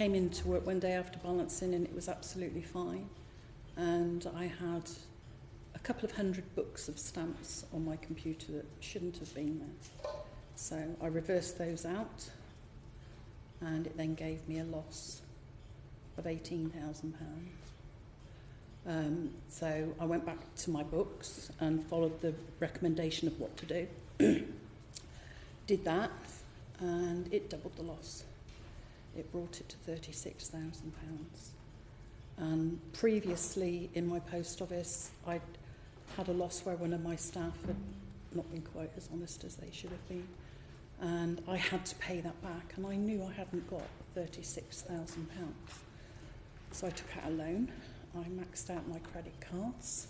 came into work one day after balancing and it was absolutely fine. And I had a couple of 100 books of stamps on my computer that shouldn't have been there. So I reversed those out, and it then gave me a loss of £18,000. So I went back to my books and followed the recommendation of what to do. Did that, and it doubled the loss. It brought it to £36,000. And previously in my post office, I'd had a loss where one of my staff had not been quite as honest as they should have been. And I had to pay that back, and I knew I hadn't got £36,000. So I took out a loan, I maxed out my credit cards,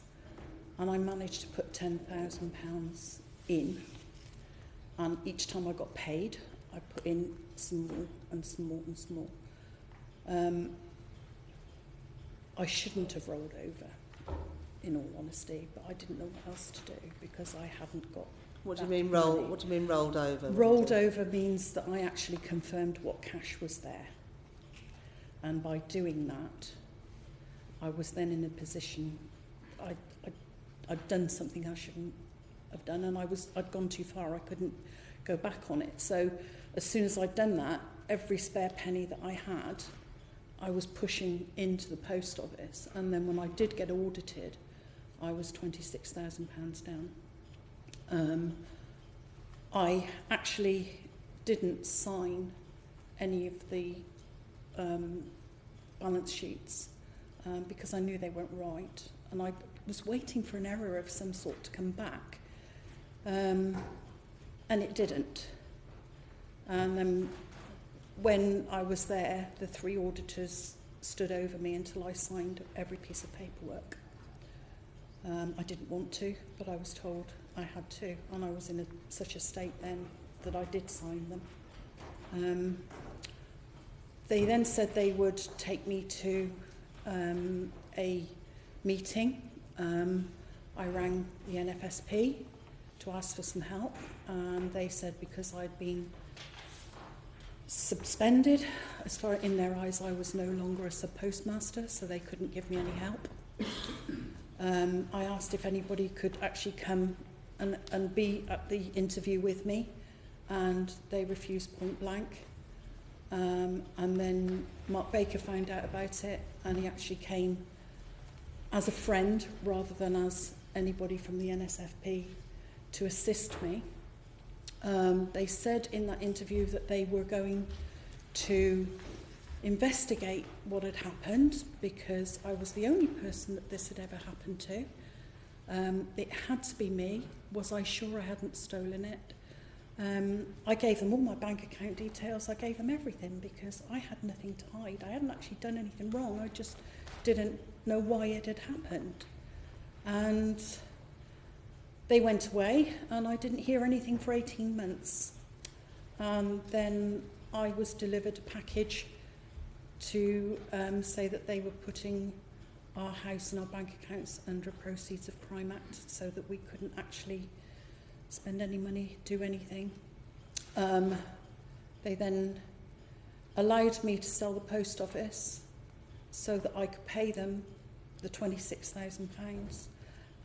and I managed to put £10,000 in. And each time I got paid, I put in some more and some more and some more. I shouldn't have rolled over, in all honesty, but I didn't know what else to do because I hadn't got. What do you mean rolled over? Rolled over means that I actually confirmed what cash was there. And by doing that, I was then in a position, I'd done something I shouldn't have done, and I'd gone too far. I couldn't go back on it. So as soon as I'd done that, every spare penny that I had, I was pushing into the post office. And then when I did get audited, I was £26,000 down. I actually didn't sign any of the balance sheets because I knew they weren't right, and I was waiting for an error of some sort to come back, and it didn't. And then when I was there, the 3 auditors stood over me until I signed every piece of paperwork. I didn't want to, but I was told I had to, and I was in such a state then that I did sign them. They then said they would take me to a meeting. I rang the NFSP to ask for some help, and they said because I'd been suspended, as far in their eyes I was no longer a sub-postmaster, so they couldn't give me any help. I asked if anybody could actually come and be at the interview with me, and they refused point blank. And then Mark Baker found out about it, and he actually came as a friend rather than as anybody from the NSFP to assist me. They said in that interview that they were going to investigate what had happened because I was the only person that this had ever happened to. It had to be me. Was I sure I hadn't stolen it? I gave them all my bank account details. I gave them everything because I had nothing to hide. I hadn't actually done anything wrong. I just didn't know why it had happened. And they went away, and I didn't hear anything for 18 months. Then I was delivered a package to say that they were putting our house and our bank accounts under Proceeds of Crime Act so that we couldn't actually spend any money, do anything. They then allowed me to sell the post office so that I could pay them the £26,000.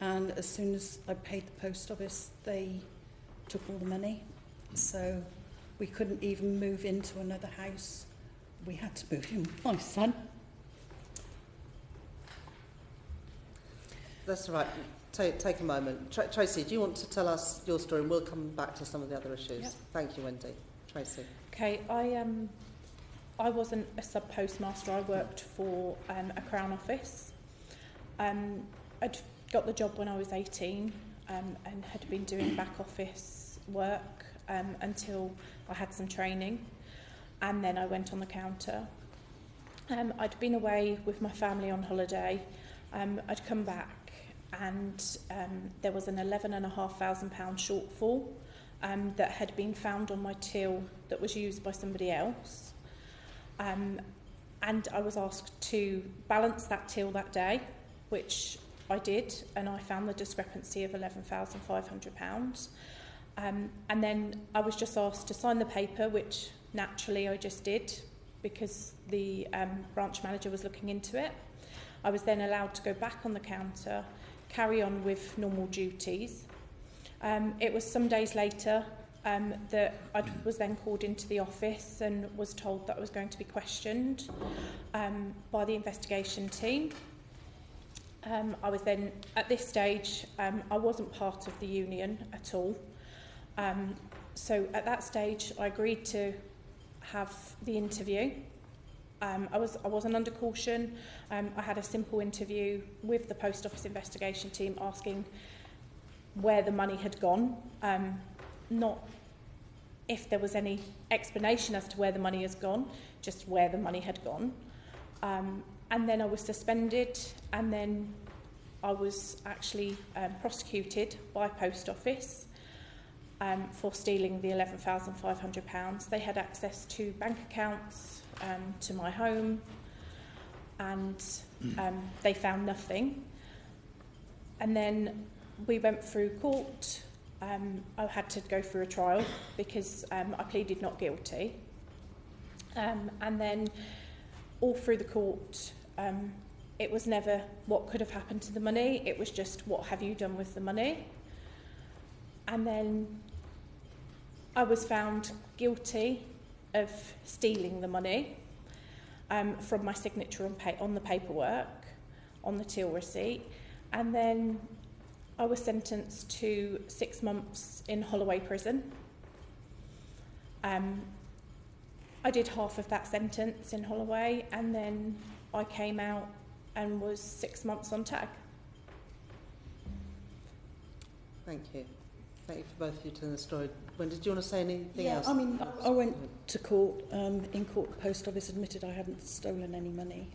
And as soon as I paid the post office, they took all the money. So we couldn't even move into another house. We had to move in with my son. That's all right. Take a moment. Tracy, do you want to tell us your story, and we'll come back to some of the other issues? Yep. Thank you, Wendy. Tracy. Okay, I wasn't a sub-postmaster. I worked for a Crown office. I'd got the job when I was 18 and had been doing back office work until I had some training, and then I went on the counter. I'd been away with my family on holiday. I'd come back, and there was an £11,500 shortfall that had been found on my till that was used by somebody else. And I was asked to balance that till that day, which I did, and I found the discrepancy of £11,500. And then I was just asked to sign the paper, which naturally I just did, because the branch manager was looking into it. I was then allowed to go back on the counter, carry on with normal duties. It was some days later that I was then called into the office and was told that I was going to be questioned by the investigation team. I was then, at this stage, I wasn't part of the union at all. So at that stage, I agreed to have the interview. I wasn't under caution. I had a simple interview with the Post Office investigation team asking where the money had gone, not if there was any explanation as to where the money has gone, just where the money had gone. And then I was suspended, and then I was actually prosecuted by Post Office for stealing the £11,500. They had access to bank accounts, to my home, and they found nothing. And then we went through court. I had to go through a trial because I pleaded not guilty. And then all through the court, it was never what could have happened to the money. It was just, what have you done with the money? And then I was found guilty of stealing the money from my signature on the paperwork, on the till receipt. And then I was sentenced to 6 months in Holloway Prison. I did half of that sentence in Holloway, and then I came out and was 6 months on tag. Thank you. Thank you for both of you telling the story. Wendy, do you want to say anything else? I mean, I went to court. In court, the Post Office admitted I hadn't stolen any money,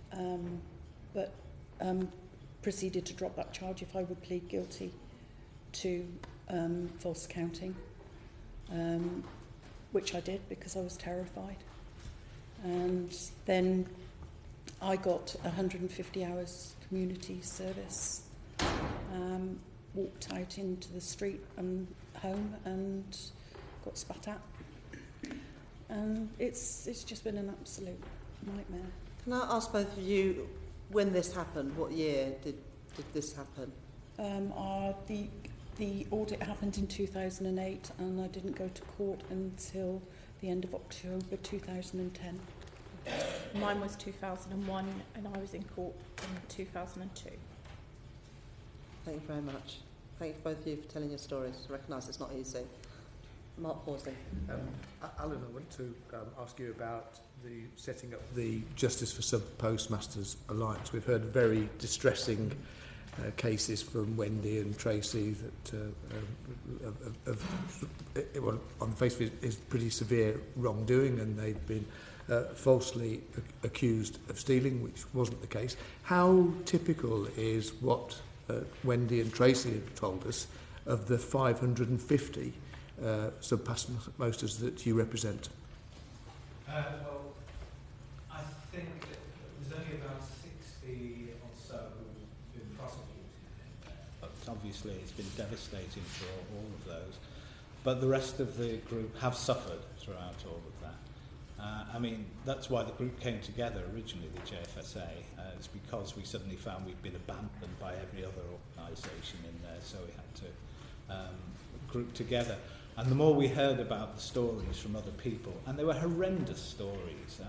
but proceeded to drop that charge if I would plead guilty to false accounting, which I did because I was terrified. And then I got 150 hours community service, walked out into the street and home and got spat at. And it's just been an absolute nightmare. Can I ask both of you when this happened? What year did this happen? The audit happened in 2008, and I didn't go to court until the end of October 2010. Mine was 2001, and I was in court in 2002. Thank you very much. Thank you both of you for telling your stories. I recognise it's not easy. Mark Horsley. Alan, I want to ask you about the setting up the Justice for Sub-Postmasters Alliance. We've heard very distressing cases from Wendy and Tracy that on the face of it is pretty severe wrongdoing, and they've been falsely accused of stealing, which wasn't the case. How typical is what Wendy and Tracy have told us of the 550 sub-postmasters that you represent? Well, I think that there's only about 60 or so who've been prosecuted. But obviously it's been devastating for all of those. But the rest of the group have suffered throughout all of that. I mean, that's why the group came together originally, the JFSA. It's because we suddenly found we'd been abandoned by every other organisation in there, so we had to group together. And the more we heard about the stories from other people, and they were horrendous stories,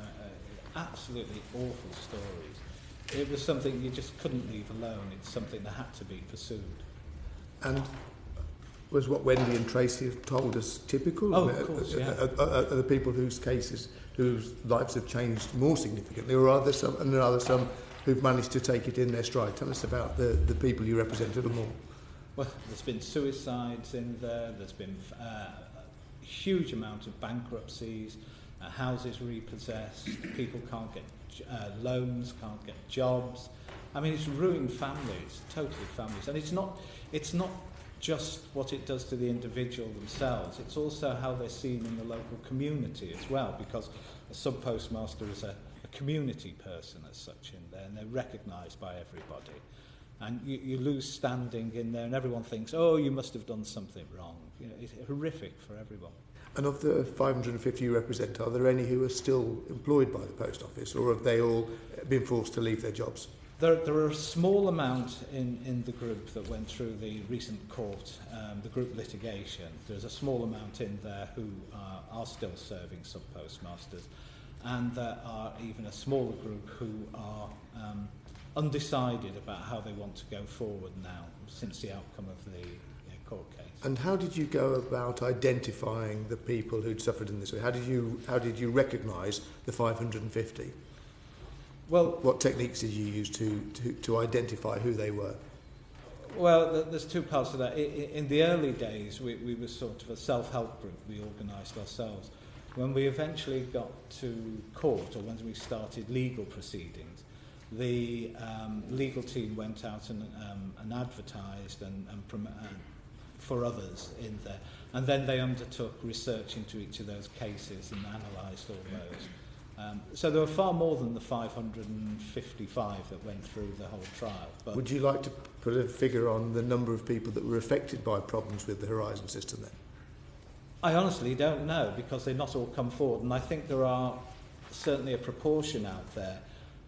absolutely awful stories, it was something you just couldn't leave alone. It's something that had to be pursued. And was what Wendy and Tracy have told us typical? Oh, of course, yeah. Are the people whose lives have changed more significantly, or are there some who've managed to take it in their stride? Tell us about the people you represent a little more. Well, there's been suicides in there, there's been a huge amount of bankruptcies, houses repossessed, people can't get loans, can't get jobs. I mean, it's ruined families, totally families. And it's not just what it does to the individual themselves, it's also how they're seen in the local community as well, because a sub-postmaster is a community person as such in there, and they're recognised by everybody. And you lose standing in there, and everyone thinks, oh, you must have done something wrong. You know, it's horrific for everyone. And of the 550 you represent, are there any who are still employed by the Post Office, or have they all been forced to leave their jobs? There are a small amount in the group that went through the recent court, the group litigation. There's a small amount in there who are still serving sub-postmasters, and there are even a smaller group who are undecided about how they want to go forward now since the outcome of the court case. And how did you go about identifying the people who'd suffered in this way? How did you recognise the 550? Well, what techniques did you use to identify who they were? Well, there's two parts to that. In the early days, we were sort of a self-help group. We organised ourselves. When we eventually got to court, or when we started legal proceedings, the legal team went out and advertised and for others in there. And then they undertook research into each of those cases and analysed all those. So there were far more than the 555 that went through the whole trial. But would you like to put a figure on the number of people that were affected by problems with the Horizon system then? I honestly don't know, because they've not all come forward, and I think there are certainly a proportion out there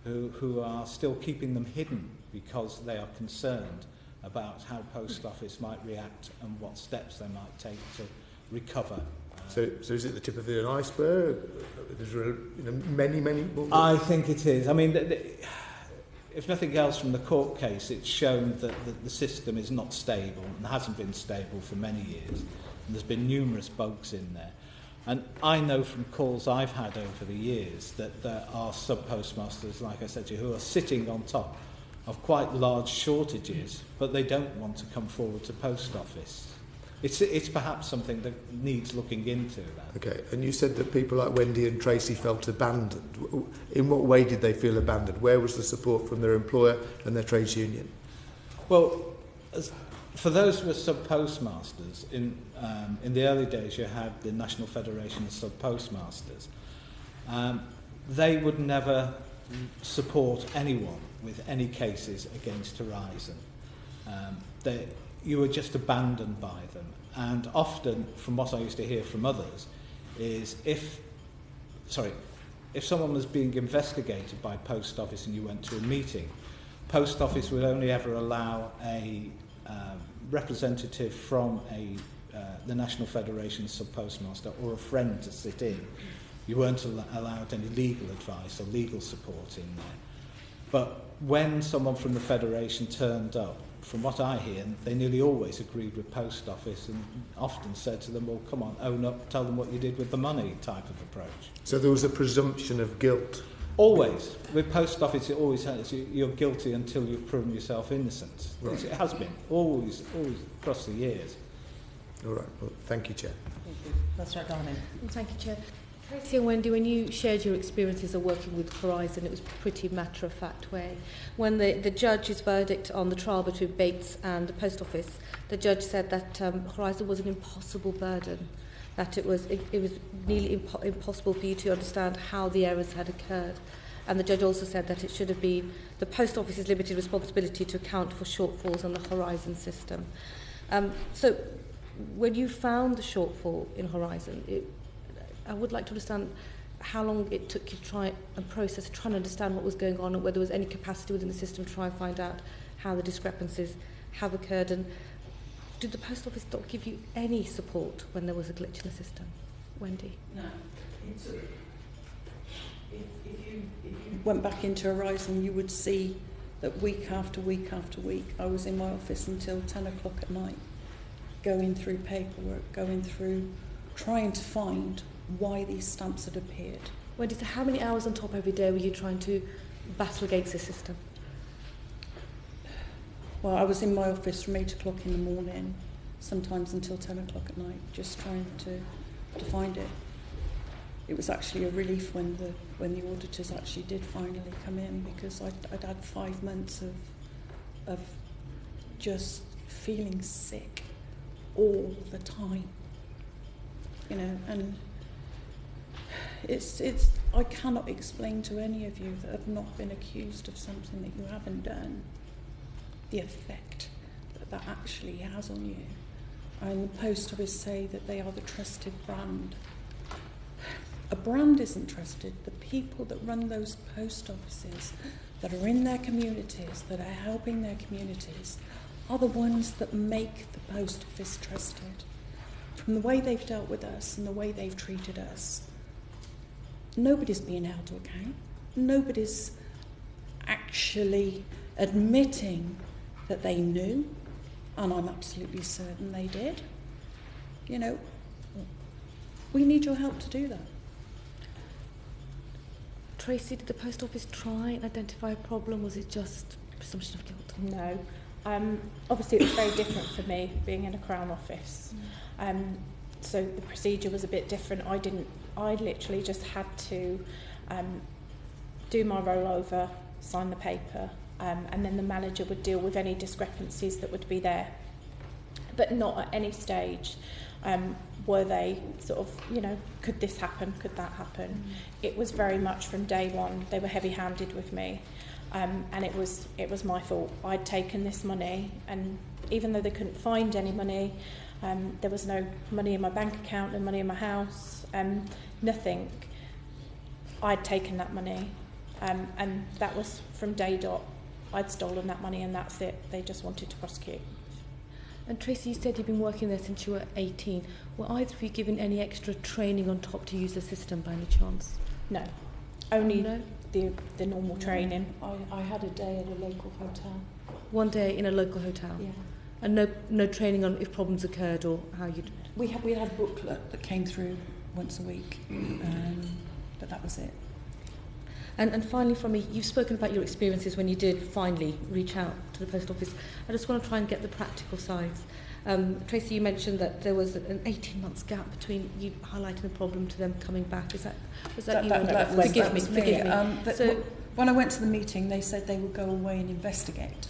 who are still keeping them hidden because they are concerned about how Post Office might react and what steps they might take to recover. So is it the tip of an iceberg? There's many more? I think it is. I mean, if nothing else from the court case, it's shown that the system is not stable and hasn't been stable for many years. And there's been numerous bugs in there. And I know from calls I've had over the years that there are sub-postmasters, like I said to you, who are sitting on top of quite large shortages, but they don't want to come forward to Post Office. It's perhaps something that needs looking into. That. Okay, and you said that people like Wendy and Tracy felt abandoned. In what way did they feel abandoned? Where was the support from their employer and their trades union? Well, for those who were sub-postmasters, in the early days you had the National Federation of Sub-Postmasters. They would never support anyone with any cases against Horizon. You were just abandoned by them. And often, from what I used to hear from others, is if someone was being investigated by Post Office and you went to a meeting, Post Office would only ever allow a representative from the National Federation sub-postmaster or a friend to sit in. You weren't allowed any legal advice or legal support in there. But when someone from the Federation turned up, from what I hear, they nearly always agreed with Post Office and often said to them, well, come on, own up, tell them what you did with the money type of approach. So there was a presumption of guilt? Always. With Post Office, it always has, you're guilty until you've proven yourself innocent. Right. It has been, always across the years. All right, well, thank you, Chair. Thank you. That's right, Darling. Well, thank you, Chair. Tracy and Wendy, when you shared your experiences of working with Horizon, it was pretty matter-of-fact way. When the judge's verdict on the trial between Bates and the Post Office, the judge said that Horizon was an impossible burden, that it was nearly impossible for you to understand how the errors had occurred. And the judge also said that it should have been the Post Office's limited responsibility to account for shortfalls on the Horizon system. So when you found the shortfall in Horizon, I would like to understand how long it took you to try and process, try and understand what was going on and whether there was any capacity within the system to try and find out how the discrepancies have occurred. And did the Post Office not give you any support when there was a glitch in the system? Wendy? No. If you went back into Horizon, you would see that week after week after week, I was in my office until 10 o'clock at night, going through paperwork, trying to find why these stamps had appeared. Wendy, so how many hours on top every day were you trying to battle against the system? Well, I was in my office from 8 o'clock in the morning, sometimes until 10 o'clock at night, just trying to find it. It was actually a relief when the auditors actually did finally come in, because I'd had 5 months of just feeling sick all the time, and it's I cannot explain to any of you that have not been accused of something that you haven't done the effect that actually has on you. and the post office say that they are the trusted brand. A brand isn't trusted. The people that run those post offices, that are in their communities, that are helping their communities, are the ones that make the post office trusted. From the way they've dealt with us and the way they've treated us, nobody's being held to account. Nobody's actually admitting that they knew, and I'm absolutely certain they did. You know, we need your help to do that. Tracy, did the post office try and identify a problem? Was it just presumption of guilt? No. Obviously, it was very different for me being in a Crown office. So the procedure was a bit different. I literally just had to do my rollover, sign the paper, and then the manager would deal with any discrepancies that would be there. But not at any stage were they sort of, you know, could this happen, could that happen? It was very much from day one. They were heavy-handed with me, and it was my fault. I'd taken this money, and even though they couldn't find any money, there was no money in my bank account, no money in my house, nothing. I'd taken that money, and that was from day dot. I'd stolen that money, and that's it. They just wanted to prosecute. And Tracy, you said you've been working there since you were 18. Were either of you given any extra training on top to use the system by any chance? No, only the normal training. I had a day at a local hotel. One day in a local hotel? Yeah. And no training on if problems occurred or how you'd... We had a booklet that came through once a week, but that was it. And finally from me, you've spoken about your experiences when you did finally reach out to the post office. I just want to try and get the practical sides. Tracy, you mentioned that there was an 18-month gap between you highlighting the problem to them coming back. Was that you? Forgive me. So when I went to the meeting, they said they would go away and investigate.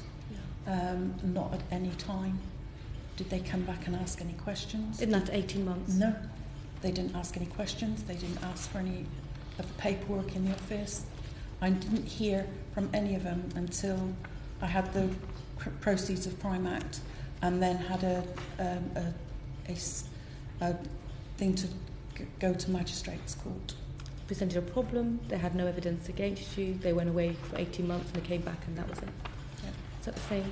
Not at any time. Did they come back and ask any questions? In that 18 months? No. They didn't ask any questions. They didn't ask for any of the paperwork in the office. I didn't hear from any of them until I had the proceeds of Crime Act, and then had a thing to go to magistrates' court. Presented a problem, they had no evidence against you, they went away for 18 months and they came back and that was it. Yeah. Is that the same?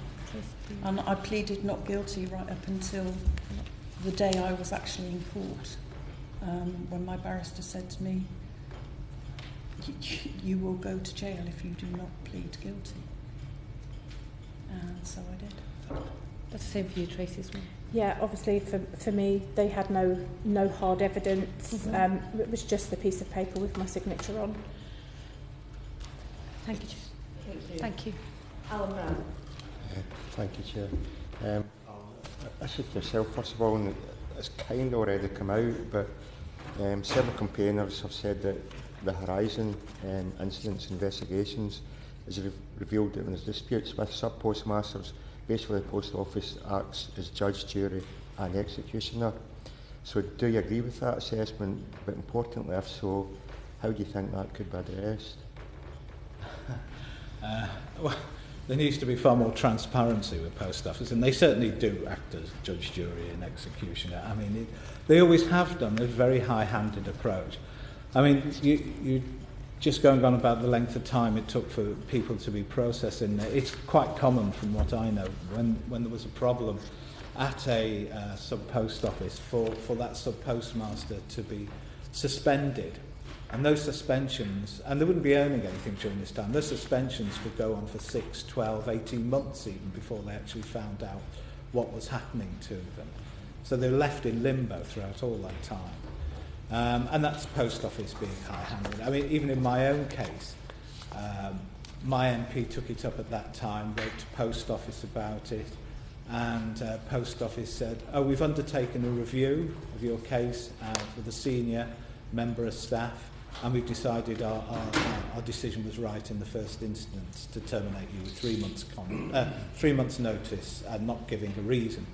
And I pleaded not guilty right up until the day I was actually in court, when my barrister said to me, you will go to jail if you do not plead guilty. And so I did. That's the same for you, Tracy, as well? Yeah, obviously for me, they had no hard evidence. Mm-hmm. It was just the piece of paper with my signature on. Thank you. Thank you. Alan Brown. Thank you, Chair. I should yourself, first of all, and it's kind of already come out, but several campaigners have said that the Horizon incidents investigations has revealed that when there's disputes with sub-postmasters, basically the Post Office acts as judge, jury and executioner. So do you agree with that assessment? But importantly, if so, how do you think that could be addressed? Well, there needs to be far more transparency with Post Office, and they certainly do act as judge, jury and executioner. I mean, they always have done a very high-handed approach. I mean, you just going on about the length of time it took for people to be processed in there. It's quite common, from what I know, when there was a problem at a sub-post office for that sub-postmaster to be suspended. And those suspensions, and they wouldn't be earning anything during this time, those suspensions could go on for 6, 12, 18 months even before they actually found out what was happening to them. So they were left in limbo throughout all that time. And that's Post Office being high-handed. I mean, even in my own case, my MP took it up at that time, wrote to Post Office about it, and Post Office said, we've undertaken a review of your case with a senior member of staff, and we've decided our decision was right in the first instance to terminate you with 3 months notice and not giving a reason.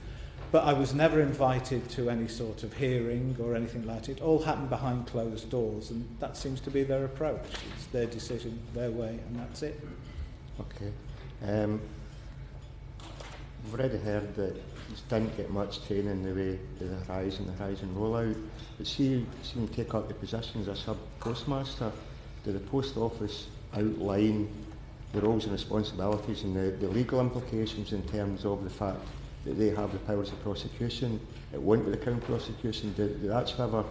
But I was never invited to any sort of hearing or anything like that. It all happened behind closed doors, and that seems to be their approach. It's their decision, their way, and that's it. Okay. We've already heard that didn't get much training in the way of the Horizon rollout. But see when you take up the position as a sub-postmaster, do the post office outline the roles and responsibilities and the legal implications in terms of the fact that they have the powers of prosecution? It won't be the Crown prosecution. Did they actually ever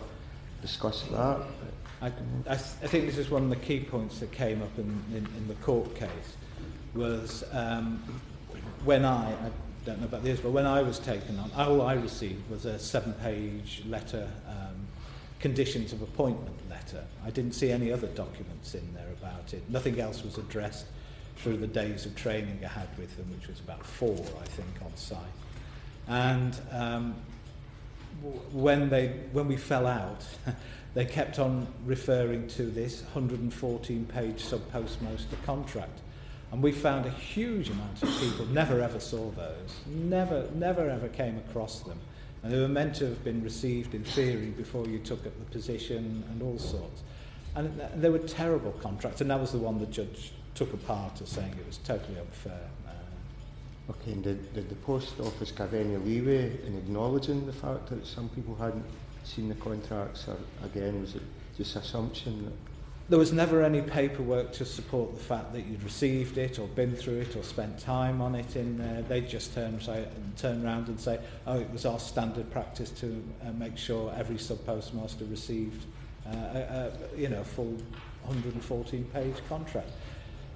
discuss that? I think this is one of the key points that came up in the court case, was when I don't know about this, but when I was taken on, all I received was a 7-page letter, conditions of appointment letter. I didn't see any other documents in there about it. Nothing else was addressed through the days of training I had with them, which was about 4, I think, on site. And when we fell out, they kept on referring to this 114-page sub-postmaster contract. And we found a huge amount of people never ever saw those, never ever came across them. And they were meant to have been received in theory before you took up the position and all sorts. And they were terrible contracts, and that was the one the judge took apart as saying it was totally unfair. Okay, and did the post office give any leeway in acknowledging the fact that some people hadn't seen the contracts, or again, was it just assumption that... There was never any paperwork to support the fact that you'd received it or been through it or spent time on it in there. They'd just turn around and say, oh, it was our standard practice to make sure every sub-postmaster received a full 114-page contract.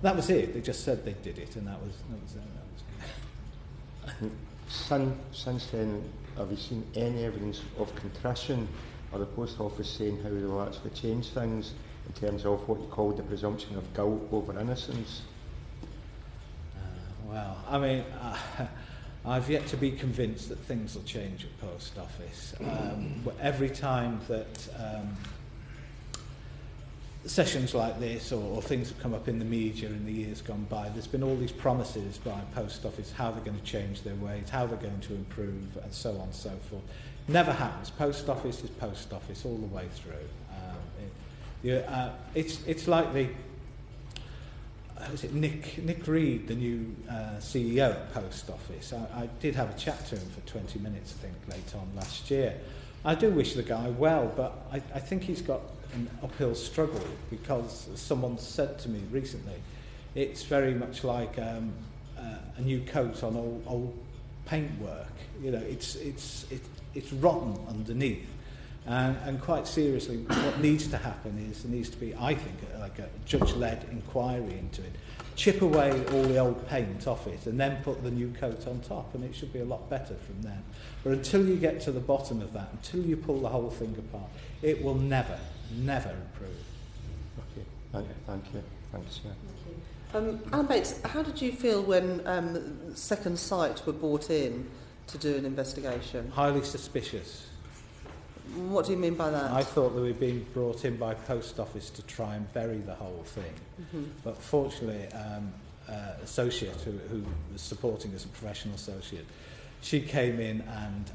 That was it. They just said they did it, and that was it. Since then, have you seen any evidence of contrition, or the post office saying how they will actually change things in terms of what you call the presumption of guilt over innocence? Well, I mean, I've yet to be convinced that things will change at post office. Every time that sessions like this or things have come up in the media in the years gone by, there's been all these promises by post office how they're going to change their ways, how they're going to improve, and so on and so forth. Never happens. Post office is post office all the way through. It's like Nick Reed, the new CEO at Post Office. I did have a chat to him for 20 minutes, I think, late on last year. I do wish the guy well, but I think he's got an uphill struggle, because someone said to me recently, it's very much like a new coat on old paintwork. You know, it's rotten underneath. And quite seriously, what needs to happen is there needs to be, I think, like a judge-led inquiry into it. Chip away all the old paint off it and then put the new coat on top, and it should be a lot better from then. But until you get to the bottom of that, until you pull the whole thing apart, it will never improve. Okay, thank you. Thanks, Alan Bates, how did you feel when Second Sight were brought in to do an investigation? Highly suspicious. What do you mean by that? I thought they were being brought in by Post Office to try and bury the whole thing. Mm-hmm. But fortunately, associate who was supporting us, a professional associate, she came in and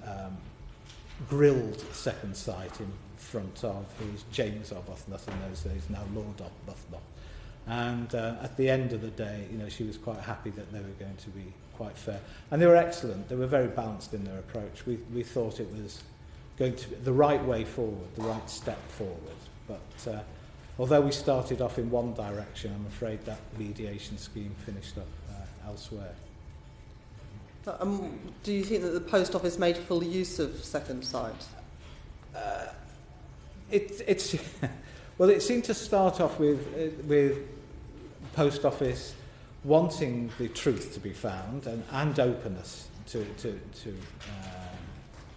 grilled Second Sight in front of, who was James Arbuthnot in those days, now Lord Arbuthnot. And at the end of the day, you know, she was quite happy that they were going to be quite fair. And they were excellent. They were very balanced in their approach. We thought it was going to be the right way forward, the right step forward. But although we started off in one direction, I'm afraid that mediation scheme finished up elsewhere. Do you think that the Post Office made full use of Second Sight? It's well, it seemed to start off with Post Office wanting the truth to be found and openness to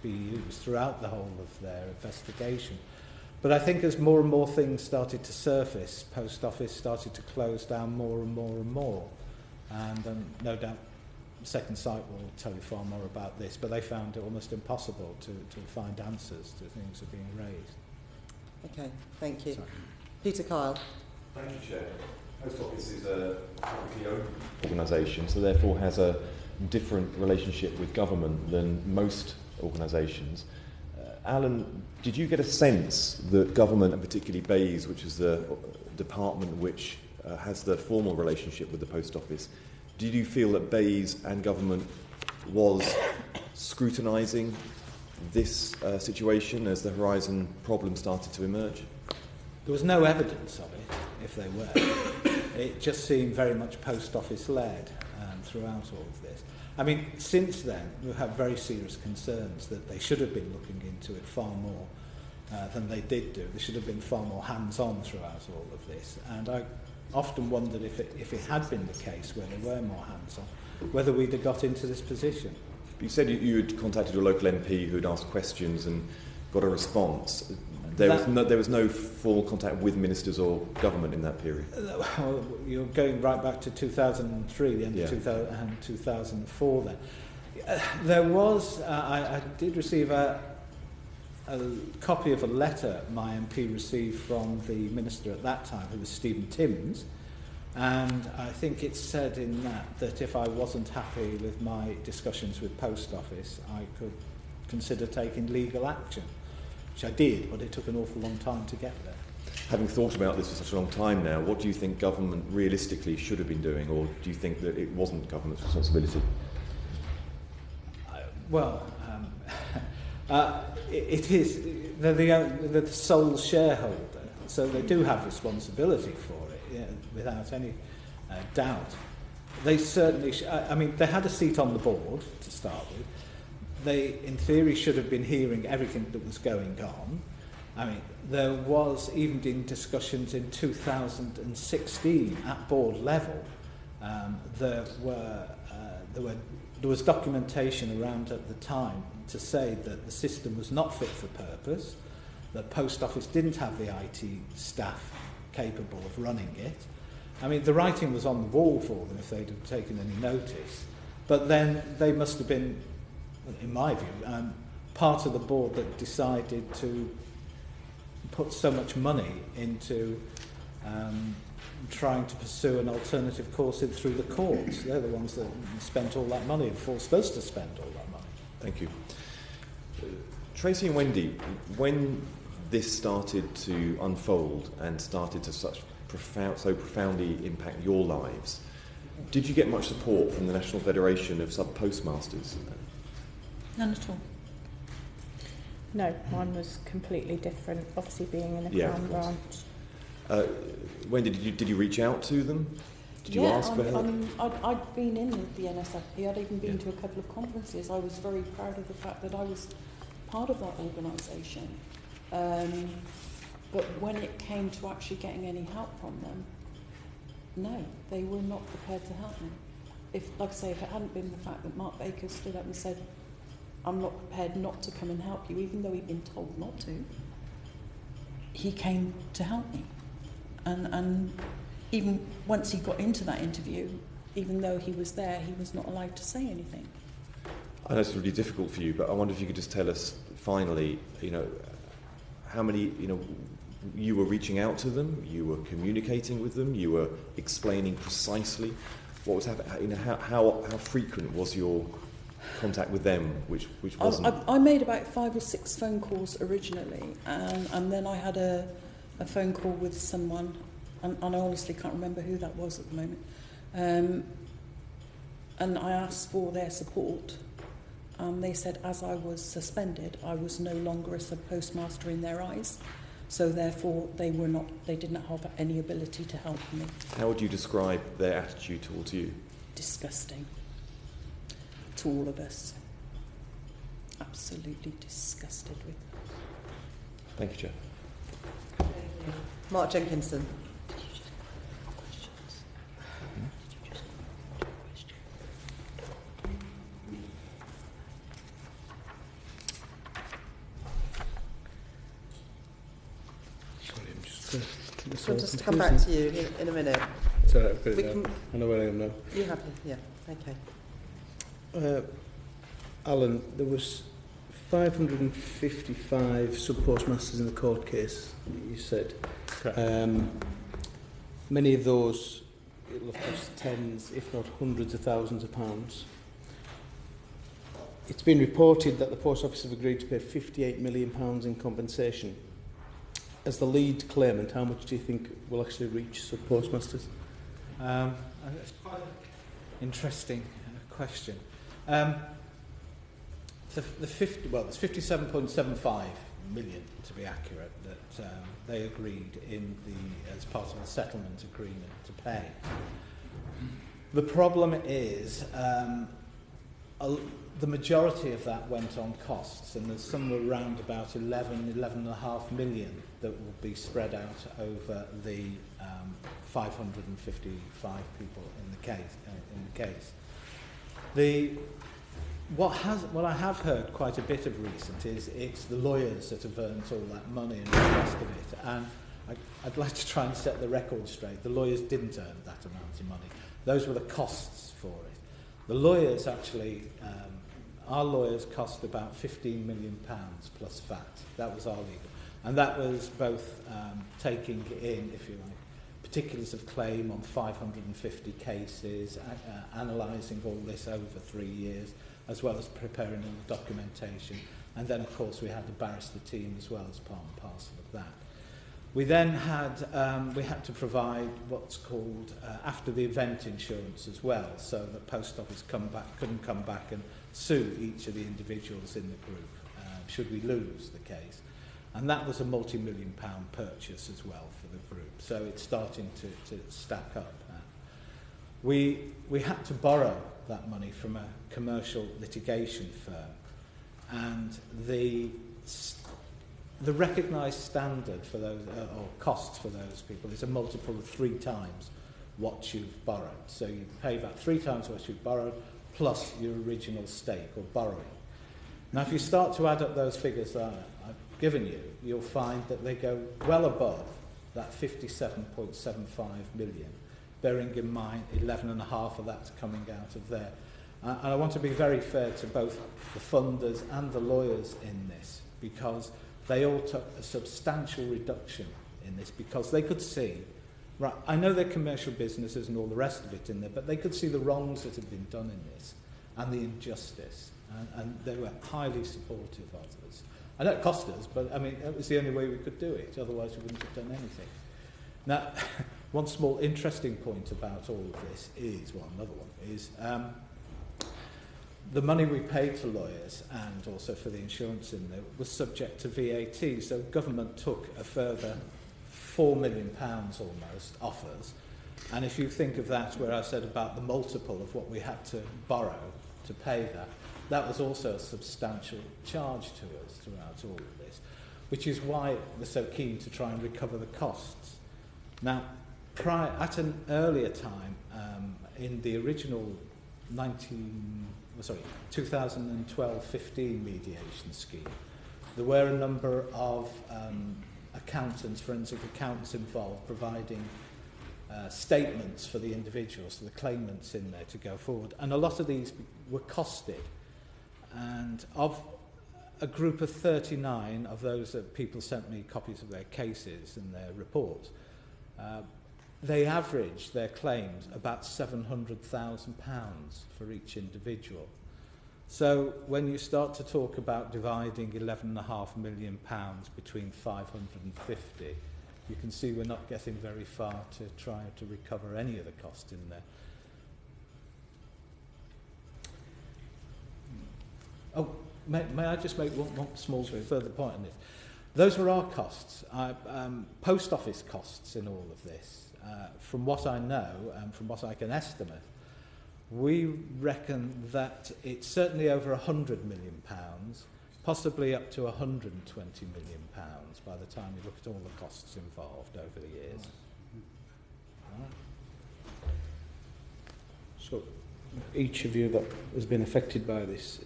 be used throughout the whole of their investigation. But I think as more and more things started to surface, Post Office started to close down more and more and more. And no doubt Second Sight will tell you far more about this, but they found it almost impossible to find answers to things that are being raised. Okay, thank you. Sorry. Peter Kyle. Thank you, Chair. Post Office is a publicly owned organisation, so therefore has a different relationship with government than most organisations. Alan, did you get a sense that government, and particularly BEIS, which is the department which has the formal relationship with the Post Office, did you feel that BEIS and government was scrutinising this situation as the Horizon problem started to emerge? There was no evidence of it, if they were. It just seemed very much post office led throughout all of this. I mean, since then, we've had very serious concerns that they should have been looking into it far more than they did do. They should have been far more hands-on throughout all of this. And I often wondered if it had been the case where they were more hands-on, whether we'd have got into this position. You said you had contacted your local MP who had asked questions and got a response. There was no full contact with ministers or government in that period. Well, you're going right back to 2003, the end of 2004 then. There was, I did receive a copy of a letter my MP received from the minister at that time, who was Stephen Timms, and I think it said in that if I wasn't happy with my discussions with Post Office, I could consider taking legal action, which I did, but it took an awful long time to get there. Having thought about this for such a long time now, what do you think government realistically should have been doing, or do you think that it wasn't government's responsibility? It is. They're the sole shareholder, so they do have responsibility for it, without any doubt. They certainly. I mean, they had a seat on the board to start with. They, in theory, should have been hearing everything that was going on. I mean, there was even in discussions in 2016 at board level. There was documentation around at the time to say that the system was not fit for purpose, that Post Office didn't have the IT staff capable of running it. I mean, the writing was on the wall for them if they'd have taken any notice. But then they must have been, in my view, part of the board that decided to put so much money into trying to pursue an alternative course through the courts. They're the ones that spent all that money and were supposed to spend all that money. Thank you. Tracy and Wendy, when this started to unfold and started to so profoundly impact your lives, did you get much support from the National Federation of Sub-Postmasters? None at all. No, mine was completely different, obviously being in a Crown branch. Wendy, did you reach out to them? Did you ask for help? I mean, I'd been in the NSFP, I'd even been to a couple of conferences. I was very proud of the fact that I was part of that organisation. But when it came to actually getting any help from them, no, they were not prepared to help me. If it hadn't been the fact that Mark Baker stood up and said, I'm not prepared not to come and help you, even though he'd been told not to, he came to help me. And even once he got into that interview, even though he was there, he was not allowed to say anything. I know it's really difficult for you, but I wonder if you could just tell us finally, how many, you were reaching out to them, you were communicating with them, you were explaining precisely what was happening. How frequent was your contact with them, which wasn't... I made about 5 or 6 phone calls originally, and then I had a phone call with someone, and I honestly can't remember who that was at the moment, and I asked for their support. They said as I was suspended, I was no longer a sub-postmaster in their eyes, so therefore they did not have any ability to help me. How would you describe their attitude towards you? Disgusting. To all of us. Absolutely disgusted with them. Thank you, Chair. Mark Jenkinson. I'll just come back to you in a minute. Sorry, I've got it now. I know where I am now. You happy? Yeah. Okay. Alan, there was 555 sub-postmasters in the court case, you said. Many of those, it will have cost tens, if not hundreds of thousands of pounds. It's been reported that the Post Office have agreed to pay £58 million in compensation. As the lead claimant, how much do you think will actually reach sub-postmasters? It's quite an interesting question. there's 57.75 million to be accurate that they agreed as part of the settlement agreement to pay. The problem is the majority of that went on costs, and there's somewhere around about 11.5 million that will be spread out over the 555 people in the case. What I have heard quite a bit of recent is it's the lawyers that have earned all that money and the rest of it. And I'd like to try and set the record straight. The lawyers didn't earn that amount of money. Those were the costs for it. The lawyers actually, our lawyers cost about £15 million plus VAT. That was our legal. And that was both taking in, if you like, particulars of claim on 550 cases, analysing all this over 3 years, as well as preparing all the documentation. And then, of course, we had the barrister team as well as part and parcel of that. We then had to provide what's called after the event insurance as well, so that Post Office couldn't come back and sue each of the individuals in the group should we lose the case. And that was a multi-million-pound purchase as well for the group. So it's starting to stack up. We had to borrow that money from a commercial litigation firm, and the recognised standard for those, or costs for those people, is a multiple of 3 times what you've borrowed. So you pay about 3 times what you've borrowed plus your original stake or borrowing. Now, if you start to add up those figures that I've given you, you'll find that they go well above that 57.75 million, bearing in mind 11.5 of that's coming out of there. And I want to be very fair to both the funders and the lawyers in this, because they all took a substantial reduction in this, because they could see, right, I know they're commercial businesses and all the rest of it in there, but they could see the wrongs that had been done in this and the injustice, and they were highly supportive of us. I know it cost us, but I mean, it was the only way we could do it, otherwise we wouldn't have done anything. Now, one small interesting point about all of this is, well, another one is, the money we paid to lawyers and also for the insurance in there was subject to VAT, so government took a further £4 million almost off us. And if you think of that, where I said about the multiple of what we had to borrow to pay that, that was also a substantial charge to us throughout all of this, which is why we're so keen to try and recover the costs. Now, at an earlier time, in the original 2012-15 mediation scheme, there were a number of accountants, forensic accountants involved, providing statements for the individuals, so the claimants in there to go forward. And a lot of these were costed. And of a group of 39 of those that people sent me copies of their cases and their reports, they averaged their claims about £700,000 for each individual. So when you start to talk about dividing £11.5 million between 550, you can see we're not getting very far to try to recover any of the cost in there. Oh, may I just make one small further point on this? Those were our costs, post office costs in all of this. From what I know and from what I can estimate, we reckon that it's certainly over £100 million, possibly up to £120 million by the time you look at all the costs involved over the years. Right. So, each of you that has been affected by this,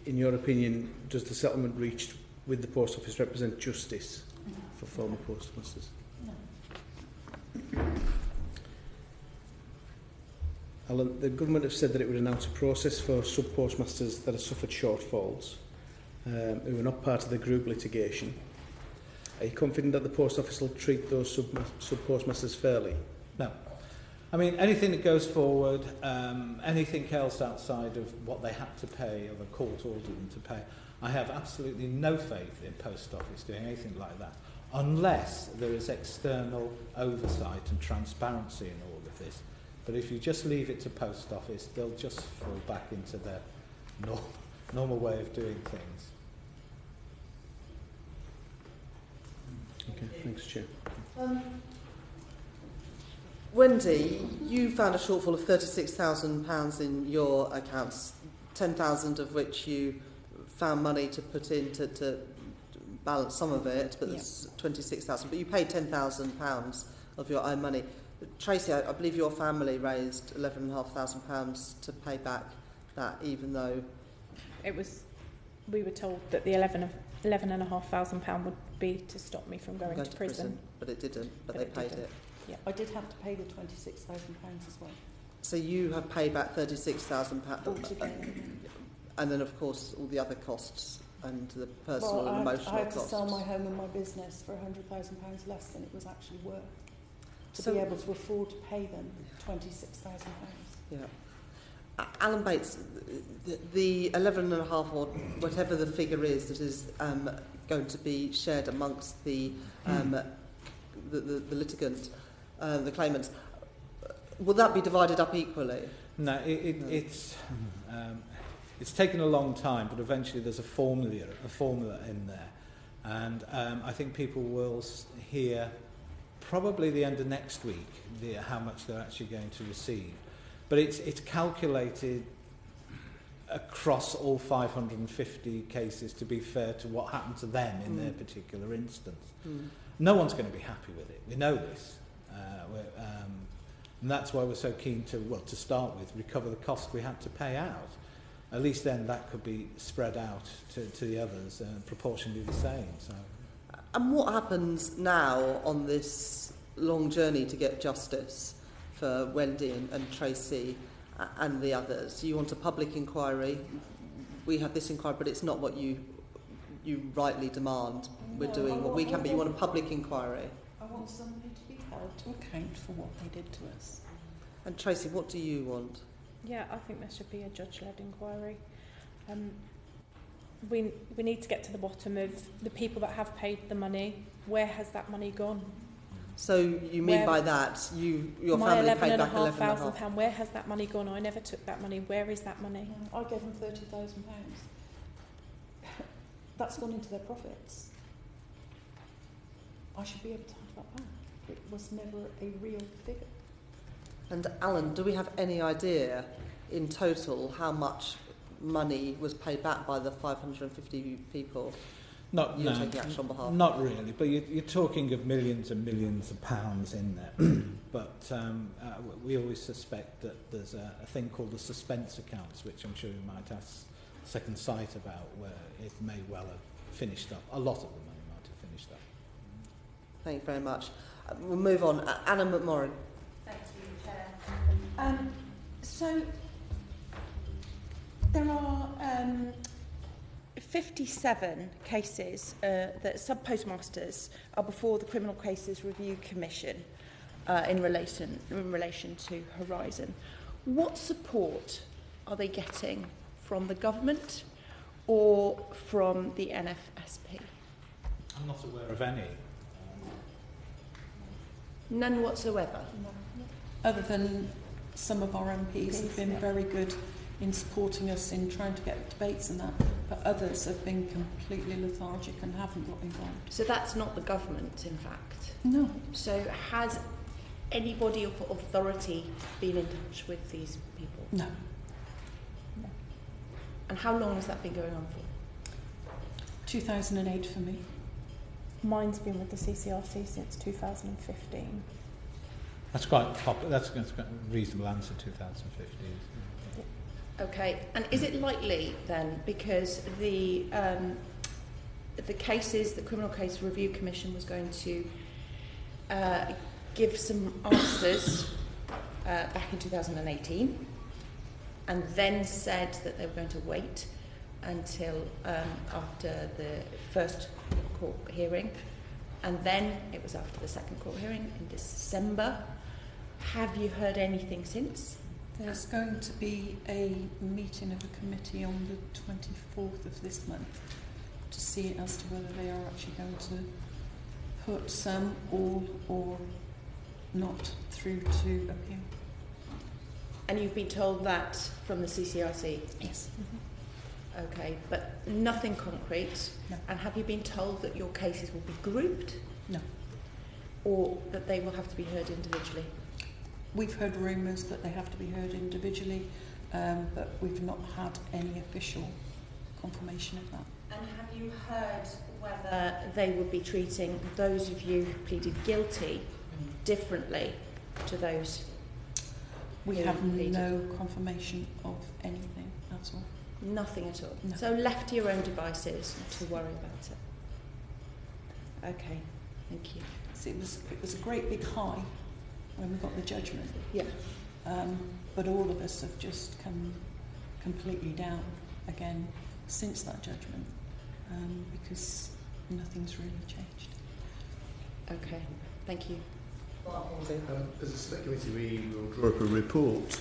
in your opinion, does the settlement reached with the Post Office represent justice for former postmasters? No. Alan, the government have said that it would announce a process for sub-postmasters that have suffered shortfalls, who are not part of the group litigation. Are you confident that the Post Office will treat those sub-postmasters fairly? No. I mean, anything that goes forward, anything else outside of what they had to pay or the court ordered them to pay, I have absolutely no faith in Post Office doing anything like that, unless there is external oversight and transparency in all of this. But if you just leave it to Post Office, they'll just fall back into their normal way of doing things. Okay, thanks, Chair. Wendy, you found a shortfall of £36,000 in your accounts, 10,000 of which you found money to put in to balance some of it, but there's 26,000. But you paid £10,000 of your own money. Tracy, I believe your family raised £11,500 to pay back that, even though we were told that the £11,500 would be to stop me from going to prison. But it didn't. But they paid it. Yeah, I did have to pay the £26,000 as well. So you have paid back £36,000 altogether. And then, of course, all the other costs and the personal and emotional costs. I had to sell my home and my business for £100,000 less than it was actually worth to be able to afford to pay them £26,000. Yeah. Alan Bates, the 11.5 or whatever the figure is that is going to be shared amongst the litigants, the claimants, will that be divided up equally? No, it's taken a long time, but eventually there's a formula in there, and I think people will hear probably the end of next week how much they're actually going to receive. But it's calculated across all 550 cases to be fair to what happened to them in their particular instance. No one's going to be happy with it. We know this. And that's why we're so keen to start with, recover the cost we had to pay out. At least then that could be spread out to the others and proportionally the same. So. And what happens now on this long journey to get justice for Wendy and Tracy and the others? You want a public inquiry. We have this inquiry, but it's not what you rightly demand. We're doing what we can, but you want a public inquiry. I want somebody to be held to account for what they did to us. And Tracy, what do you want? Yeah, I think there should be a judge-led inquiry. We need to get to the bottom of the people that have paid the money. Where has that money gone? So you mean by that your family paid back £11,500? Where has that money gone? I never took that money. Where is that money? I gave them £30,000. That's gone into their profits. I should be able to have that back. It was never a real figure. And Alan, do we have any idea in total how much money was paid back by the 550 people you're taking action on behalf? Not really, but you're talking of millions and millions of pounds in there. But we always suspect that there's a thing called the suspense accounts, which I'm sure you might ask Second Sight about, where it may well have finished up. A lot of the money might have finished up. Thank you very much. We'll move on. Anna McMorrin. Thank you, Chair. So there are 57 cases that sub-postmasters are before the Criminal Cases Review Commission in relation to Horizon. What support are they getting from the government or from the NFSP? I'm not aware of any. None whatsoever? No. Other than some of our MPs have been very good in supporting us in trying to get debates and that, but others have been completely lethargic and haven't got involved. So that's not the government, in fact? No. So has anybody of authority been in touch with these people? No. And how long has that been going on for? 2008 for me. Mine's been with the CCRC since 2015. That's quite popular. That's a reasonable answer, 2015. Okay, and is it likely then, because the cases, the Criminal Case Review Commission was going to give some answers back in 2018, and then said that they were going to wait until after the first court hearing, and then it was after the second court hearing in December. Have you heard anything since? There's going to be a meeting of a committee on the 24th of this month to see as to whether they are actually going to put some, all, or not through to appeal. And you've been told that from the CCRC? Yes. Okay, but nothing concrete. No. And have you been told that your cases will be grouped? No. Or that they will have to be heard individually? We've heard rumours that they have to be heard individually, but we've not had any official confirmation of that. And have you heard whether they would be treating those of you who pleaded guilty differently to those We who have pleaded? no confirmation of anything at all. Nothing at all. No. So left to your own devices to worry about it. Okay, thank you. So it was a great big high when we got the judgment, Yeah. but all of us have just come completely down again since that judgment, because nothing's really changed. Okay, thank you. As a select committee, we will draw up a report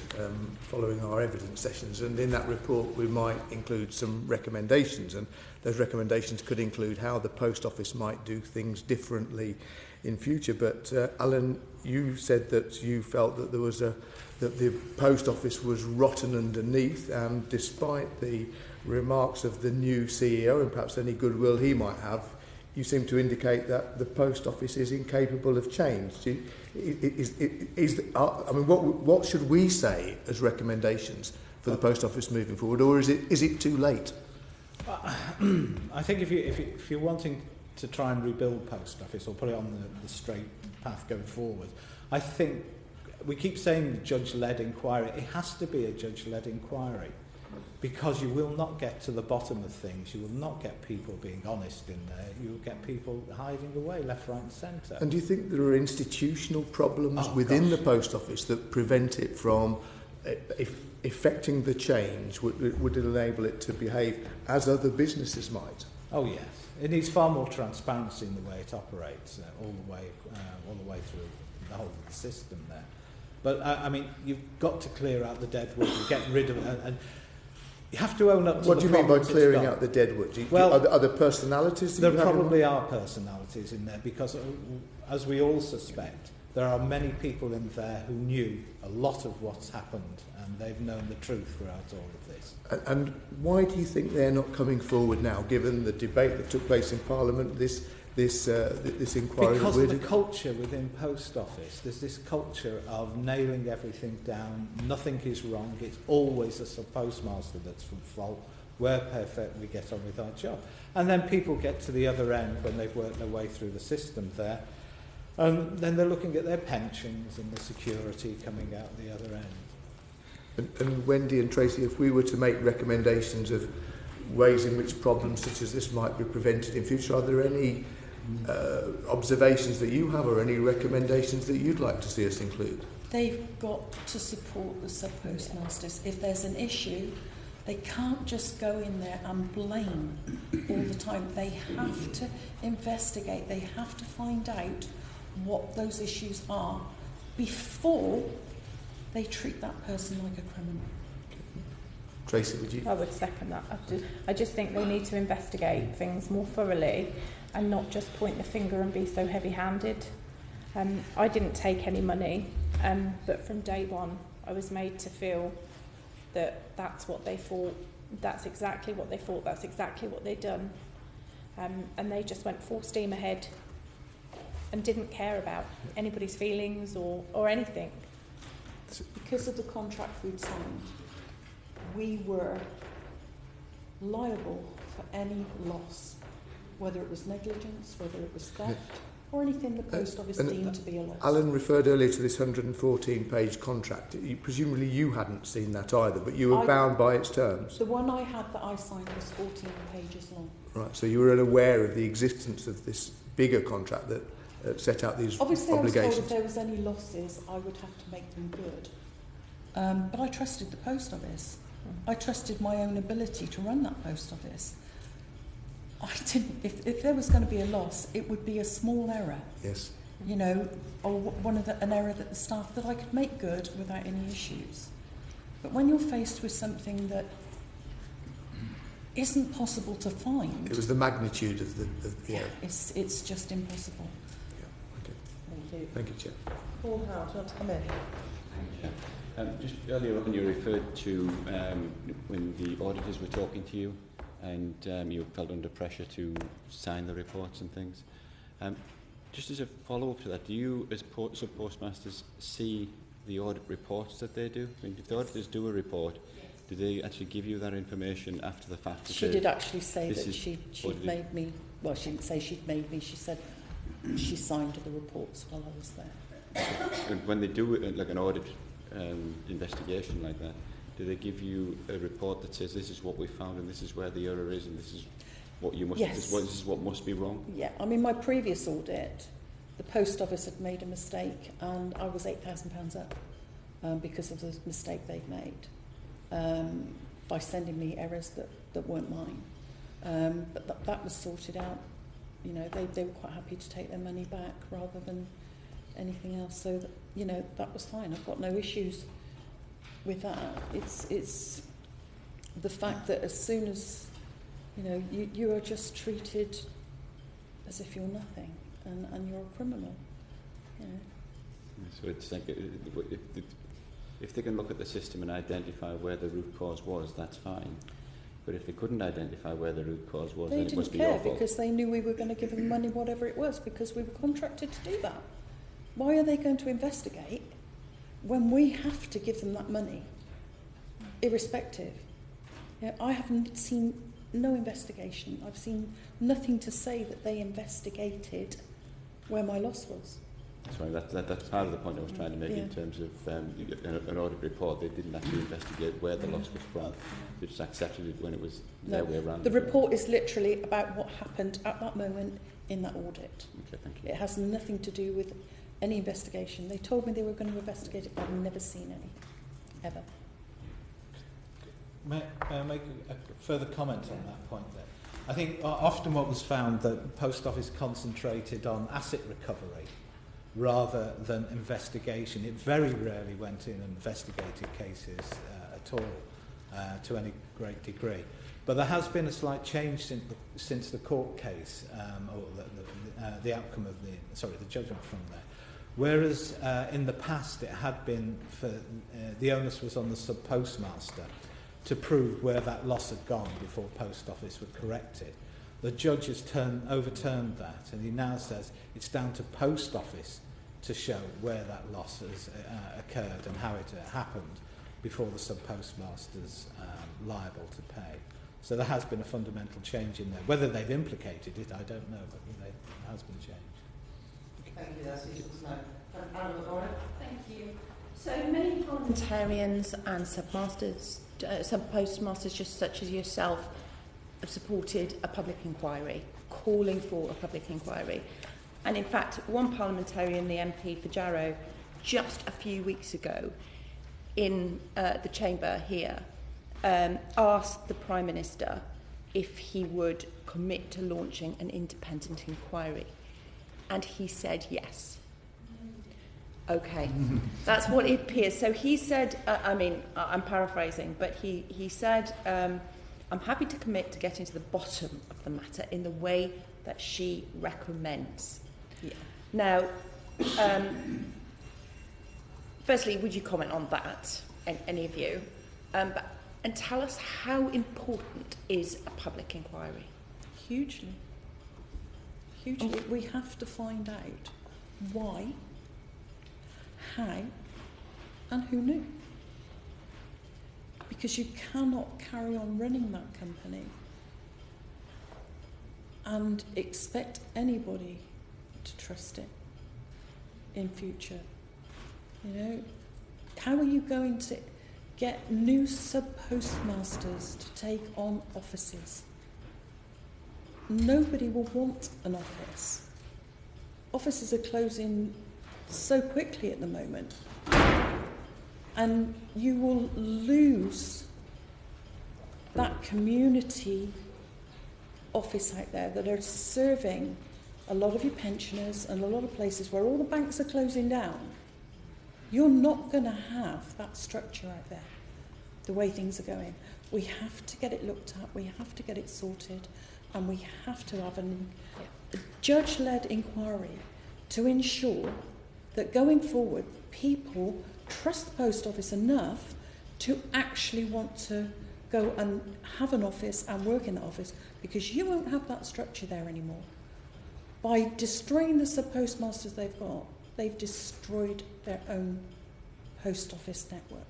following our evidence sessions, and in that report we might include some recommendations, and those recommendations could include how the post office might do things differently in future. But Alan, you said that you felt that that the post office was rotten underneath, and despite the remarks of the new CEO and perhaps any goodwill he might have, you seem to indicate that the post office is incapable of change. What should we say as recommendations for the post office moving forward, or is it too late? I think if you're wanting to try and rebuild post office or put it on the straight path going forward, I think we keep saying judge-led inquiry. It has to be a judge-led inquiry, because you will not get to the bottom of things. You will not get people being honest in there. You will get people hiding away left, right and centre. And do you think there are institutional problems within the post office that prevent it from effecting the change? Would it enable it to behave as other businesses might? Oh yes, it needs far more transparency in the way it operates, all the way through the whole of the system there. But I mean, you've got to clear out the dead wood, get rid of it, and you have to own up to what the do you mean by problems clearing out the dead wood? Are there personalities? There probably are personalities in there, because, as we all suspect, there are many people in there who knew a lot of what's happened, and they've known the truth throughout all of this. And why do you think they're not coming forward now, given the debate that took place in Parliament, this inquiry? Because of the culture within post office. There's this culture of nailing everything down. Nothing is wrong. It's always a postmaster that's from fault. We're perfect. We get on with our job. And then people get to the other end when they've worked their way through the system there, and then they're looking at their pensions and the security coming out the other end. And Wendy and Tracy, if we were to make recommendations of ways in which problems such as this might be prevented in future, are there any observations that you have, or any recommendations that you'd like to see us include? They've got to support the sub-postmasters. If there's an issue, they can't just go in there and blame all the time. They have to investigate. They have to find out what those issues are before they treat that person like a criminal. Tracy, would you? I would second that. I just think they need to investigate things more thoroughly and not just point the finger and be so heavy-handed. I didn't take any money, but from day one I was made to feel that that's what they thought, that's exactly what they thought, that's exactly what they'd done. And they just went full steam ahead and didn't care about anybody's feelings or anything. Because of the contract we'd signed, we were liable for any loss, whether it was negligence, whether it was theft, or anything the post office deemed to be a loss. Alan referred earlier to this 114-page contract. Presumably you hadn't seen that either, but you were bound by its terms. The one I had that I signed was 14 pages long. Right, so you were unaware of the existence of this bigger contract that set out these Obviously, obligations. I was told if there was any losses, I would have to make them good. But I trusted the post office. I trusted my own ability to run that post office. I didn't. If there was going to be a loss, it would be a small error. Yes. You know, or an error that the staff that I could make good without any issues. But when you're faced with something that isn't possible to find, it was the magnitude of the it's just impossible. Yeah. Okay. Thank you. Thank you, Chair. Paul Howard, do you want to come in? Just earlier on you referred to when the auditors were talking to you and you felt under pressure to sign the reports and things. Just as a follow-up to that, do you as sub-postmasters see the audit reports that they do? I mean, if the auditors do a report, do they actually give you that information after the fact? She did actually say that she'd made me, well, she didn't say she'd made me, she said she signed the reports while I was there. And when they do like an audit investigation like that, do they give you a report that says this is what we found and this is where the error is and this is what you must, yes. this is what must be wrong? Yeah, I mean, my previous audit, the post office had made a mistake and I was £8,000 up because of the mistake they'd made by sending me errors that weren't mine. But that was sorted out. You know, they were quite happy to take their money back rather than anything else. So, that, you know, that was fine. I've got no issues with that. It's the fact that as soon as, you know, you are just treated as if you're nothing and you're a criminal. You know. So it's like if they can look at the system and identify where the root cause was, that's fine. But if they couldn't identify where the root cause was, then it must be your fault. They didn't care because they knew we were going to give them money, whatever it was, because we were contracted to do that. Why are they going to investigate when we have to give them that money, irrespective? You know, I haven't seen no investigation. I've seen nothing to say that they investigated where my loss was. Sorry, that's part of the point I was trying to make in terms of an audit report. They didn't actually investigate where the loss was from. They just accepted it when it was their way around. The report is literally about what happened at that moment in that audit. Okay, thank you. It has nothing to do with any investigation. They told me they were going to investigate it, but I've never seen any, ever. May I make a further comment on that point there? I think often what was found that the Post Office concentrated on asset recovery rather than investigation. It very rarely went in and investigated cases at all to any great degree. But there has been a slight change since the court case, or the outcome of the judgment from there. Whereas in the past it had been for the onus was on the sub-postmaster to prove where that loss had gone before Post Office would correct it. The judge has overturned that, and he now says it's down to Post Office to show where that loss has occurred and how it happened before the sub-postmaster's liable to pay. So there has been a fundamental change in there. Whether they've implicated it, I don't know, but there has been change. Thank you, that's useful to know. Thank you. So many parliamentarians and sub-postmasters just such as yourself have supported a public inquiry, calling for a public inquiry. And in fact, one parliamentarian, the MP for Jarrow, just a few weeks ago in the chamber here, asked the Prime Minister if he would commit to launching an independent inquiry. And he said yes. Okay, that's what it appears. So he said, I'm paraphrasing, but he said, I'm happy to commit to getting to the bottom of the matter in the way that she recommends. Yeah. Now, firstly, would you comment on that, any of you? And tell us how important is a public inquiry? Hugely. Hugely. We have to find out why, how, and who knew. Because you cannot carry on running that company and expect anybody to trust it in future. You know, how are you going to get new sub-postmasters to take on offices? Nobody will want an office. Offices are closing so quickly at the moment. And you will lose that community office out there that are serving a lot of your pensioners and a lot of places where all the banks are closing down. You're not going to have that structure out there, the way things are going. We have to get it looked at, we have to get it sorted, and we have to have a judge-led inquiry to ensure that going forward, people trust the post office enough to actually want to go and have an office and work in the office, because you won't have that structure there anymore. By destroying the sub-postmasters they've got, they've destroyed their own post office network.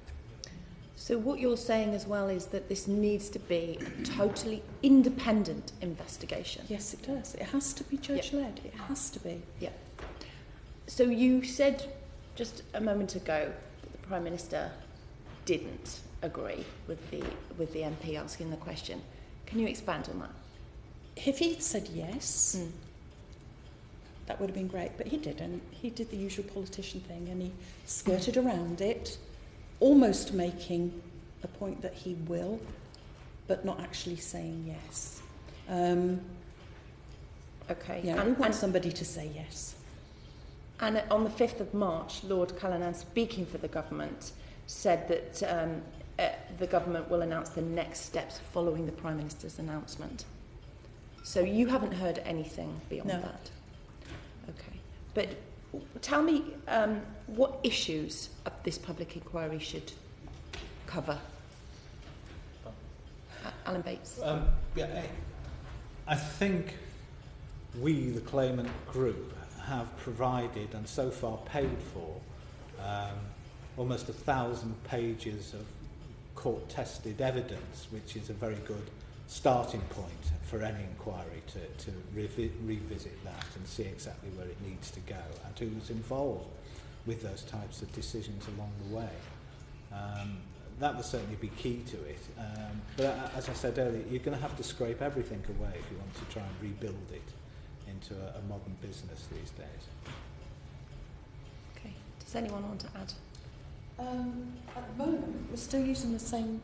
So what you're saying as well is that this needs to be a totally independent investigation. Yes, it does. It has to be judge-led. It has to be. Yeah. So you said just a moment ago that the Prime Minister didn't agree with the MP asking the question. Can you expand on that? If he'd said yes, that would have been great, but he didn't. He did the usual politician thing, and he skirted around it, almost making the point that he will, but not actually saying yes. Okay. Yeah, we want somebody to say yes. And on the 5th of March, Lord Callanan, speaking for the government, said that the government will announce the next steps following the Prime Minister's announcement. So you haven't heard anything beyond that? Okay. But tell me what issues this public inquiry should cover. Alan Bates. I think we, the claimant group, have provided and so far paid for almost 1,000 pages of court-tested evidence, which is a very good starting point for any inquiry to revisit that and see exactly where it needs to go and who was involved with those types of decisions along the way. That will certainly be key to it. But as I said earlier, you're going to have to scrape everything away if you want to try and rebuild it into a modern business these days. Okay. Does anyone want to add? At the moment, we're still using the same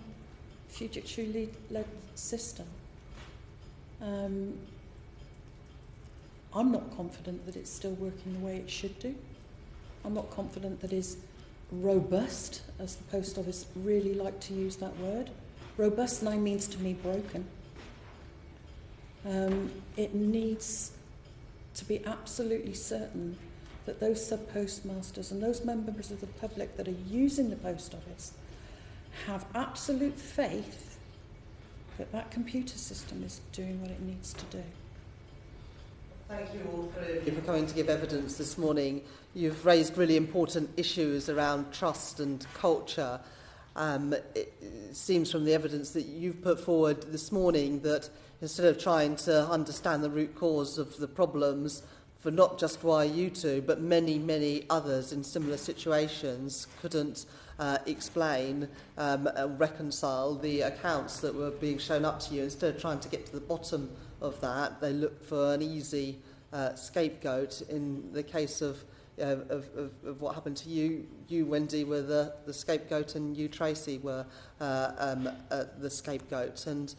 Fujitsu-led system. I'm not confident that it's still working the way it should do. I'm not confident that it's robust, as the Post Office really like to use that word. Robust now means to me broken. It needs to be absolutely certain that those sub-postmasters and those members of the public that are using the Post Office have absolute faith that that computer system is doing what it needs to do. Thank you all three of you for coming to give evidence this morning. You've raised really important issues around trust and culture. It seems from the evidence that you've put forward this morning that instead of trying to understand the root cause of the problems for not just why you two, but many, many others in similar situations couldn't explain, reconcile the accounts that were being shown up to you. Instead of trying to get to the bottom of that, they looked for an easy scapegoat. In the case of what happened to you, Wendy, were the scapegoat, and you, Tracy, were the scapegoat. And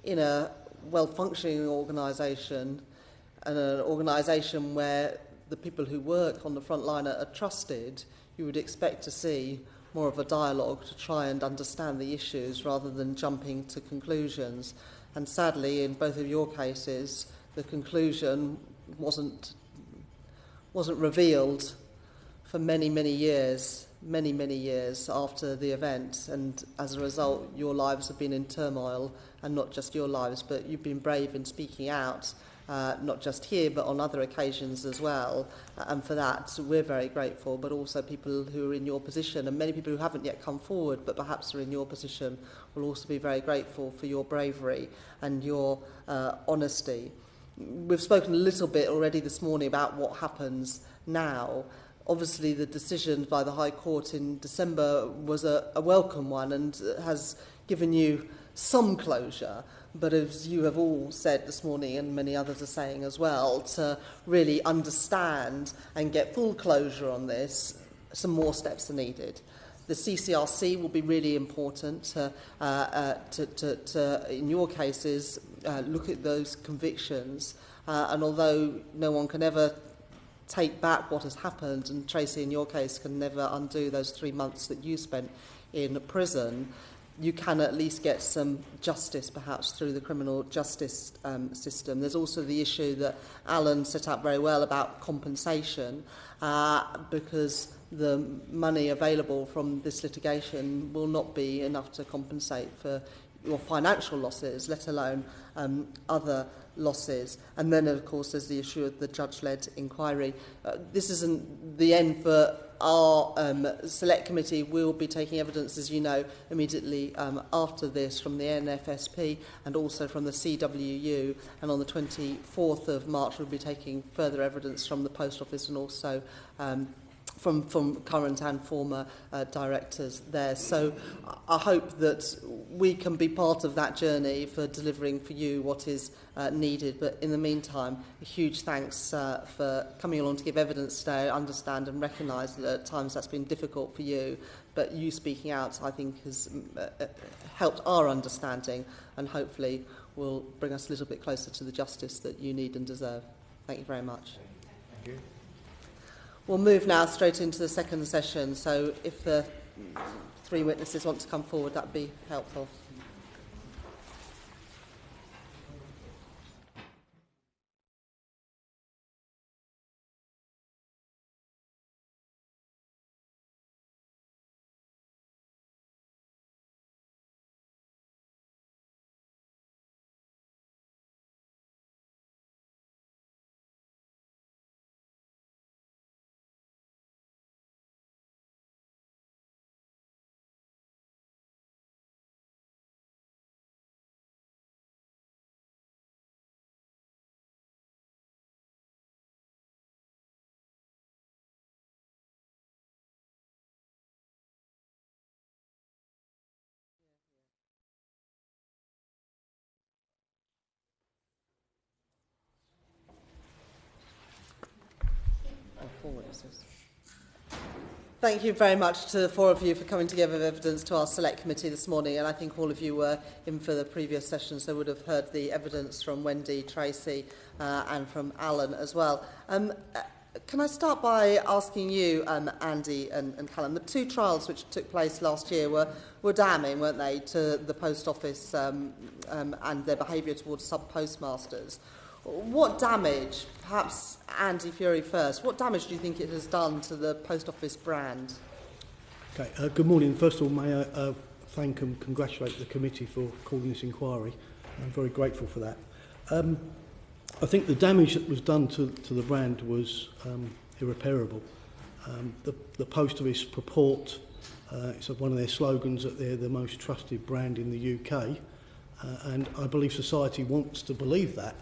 in a well-functioning organisation, and an organisation where the people who work on the front line are trusted, you would expect to see more of a dialogue to try and understand the issues rather than jumping to conclusions. And sadly, in both of your cases, the conclusion wasn't revealed for many, many years after the event. And as a result, your lives have been in turmoil, and not just your lives, but you've been brave in speaking out, not just here, but on other occasions as well. And for that, we're very grateful, but also people who are in your position, and many people who haven't yet come forward, but perhaps are in your position, will also be very grateful for your bravery and your honesty. We've spoken a little bit already this morning about what happens now. Obviously, the decision by the High Court in December was a welcome one and has given you some closure. But as you have all said this morning, and many others are saying as well, to really understand and get full closure on this, some more steps are needed. The CCRC will be really important to in your cases, look at those convictions. And although no one can ever take back what has happened, and Tracy, in your case, can never undo those 3 months that you spent in prison, you can at least get some justice, perhaps, through the criminal justice system. There's also the issue that Alan set out very well about compensation, because the money available from this litigation will not be enough to compensate for your financial losses, let alone other losses. And then, of course, there's the issue of the judge-led inquiry. This isn't the end for our select committee. Will be taking evidence, as you know, immediately after this from the NFSP and also from the CWU. And on the 24th of March, we'll be taking further evidence from the Post Office and also from current and former directors there. So I hope that we can be part of that journey for delivering for you what is needed. But in the meantime, a huge thanks for coming along to give evidence today. I understand and recognise that at times that's been difficult for you, but you speaking out, I think, has helped our understanding and hopefully will bring us a little bit closer to the justice that you need and deserve. Thank you very much. Thank you. We'll move now straight into the second session, so if the three witnesses want to come forward, that would be helpful. Thank you very much to the four of you for coming to give evidence to our select committee this morning, and I think all of you were in for the previous session, so would have heard the evidence from Wendy, Tracy and from Alan as well. Can I start by asking you, Andy and Callum, the two trials which took place last year were damning, weren't they, to the Post Office and their behaviour towards sub-postmasters. What damage, perhaps Andy Fury first, what damage do you think it has done to the Post Office brand? Okay, good morning. First of all, may I thank and congratulate the committee for calling this inquiry. I'm very grateful for that. I think the damage that was done to the brand was irreparable. The Post Office purport, it's one of their slogans that they're the most trusted brand in the UK, and I believe society wants to believe that.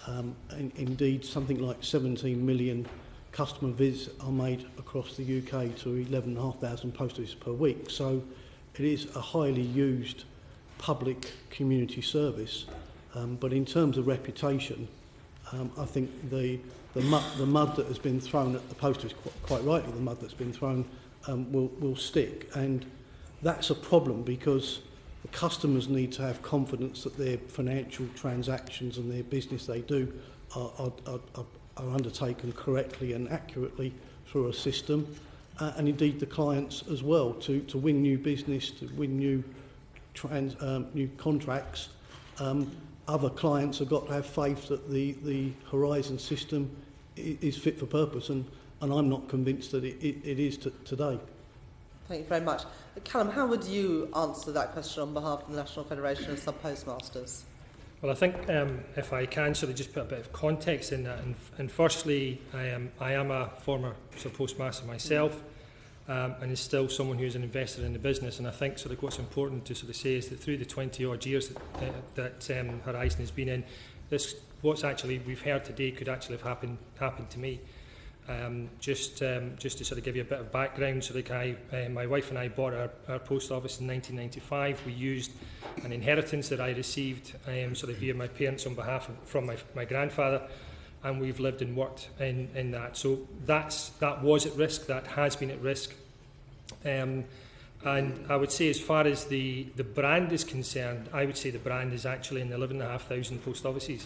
And indeed, something like 17 million customer visits are made across the UK to 11,500 post offices per week. So it is a highly used public community service. But in terms of reputation, I think the mud that has been thrown at the post office, quite rightly, the mud that's been thrown will stick. And that's a problem because the customers need to have confidence that their financial transactions and their business they do are undertaken correctly and accurately through a system, and indeed the clients as well, to win new business, to win new contracts. Other clients have got to have faith that the Horizon system is fit for purpose, and I'm not convinced that it is today. Thank you very much. Callum, how would you answer that question on behalf of the National Federation of Sub-Postmasters? Well, I think if I can sort of just put a bit of context in that, and firstly, I am a former sub-postmaster myself, and is still someone who's an investor in the business. And I think sort of what's important to sort of say is that through the 20-odd years that Horizon has been in, what's actually we've heard today could actually have happened to me. Just to sort of give you a bit of background, so my wife and I bought our post office in 1995. We used an inheritance that I received sort of via my parents on behalf from my grandfather, and we've lived and worked in that. So that was at risk, that has been at risk. And I would say as far as the brand is concerned, I would say the brand is actually in 11,500 post offices.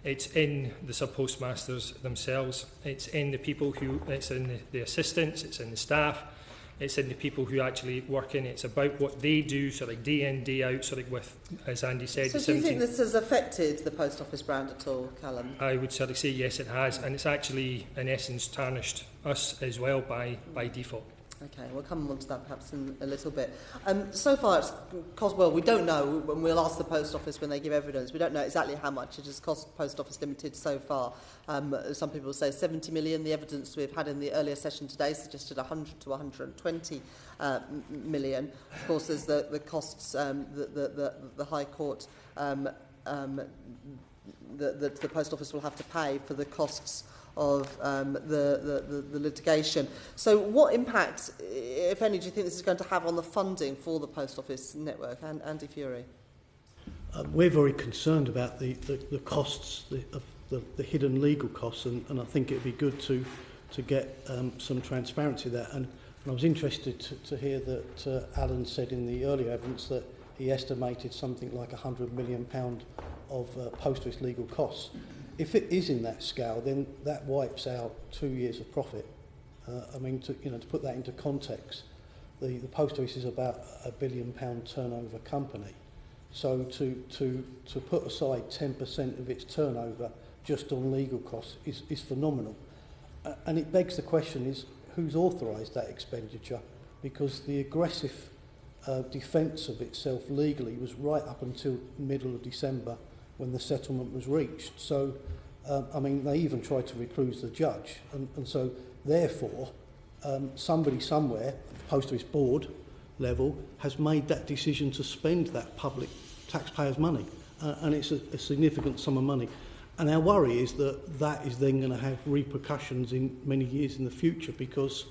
It's in the sub-postmasters themselves, it's in the people it's in the assistants, it's in the staff, It's in the people who actually work in it. It's about what they do, sort of day in, day out, sort of with, as Andy said, so do you think this has affected the Post Office brand at all, Callum? I would sort of say yes, it has, and it's actually, in essence, tarnished us as well by default. Okay, we'll come on to that perhaps in a little bit. So far it's cost, well, we don't know, when we'll ask the Post Office when they give evidence, we don't know exactly how much it has cost Post Office Limited so far. Some people say 70 million. The evidence we've had in the earlier session today suggested 100 to 120 million. Of course, there's the costs, the High Court, that the Post Office will have to pay for the costs of the litigation. So what impact, if any, do you think this is going to have on the funding for the Post Office network? And Andy Fury? We're very concerned about the costs, the hidden legal costs, and I think it would be good to get some transparency there. And I was interested to hear that Alan said in the earlier evidence that he estimated something like £100 million of Post Office legal costs. If it is in that scale, then that wipes out 2 years of profit. I mean, to put that into context, the Post Office is about £1 billion turnover company. So to put aside 10% of its turnover just on legal costs is phenomenal. And it begs the question is, who's authorised that expenditure? Because the aggressive defence of itself legally was right up until middle of December when the settlement was reached. So, I mean, they even tried to recluse the judge. And so, therefore, somebody somewhere, at the Post Office board level, has made that decision to spend that public taxpayers' money. And it's a significant sum of money. And our worry is that that is then going to have repercussions in many years in the future, because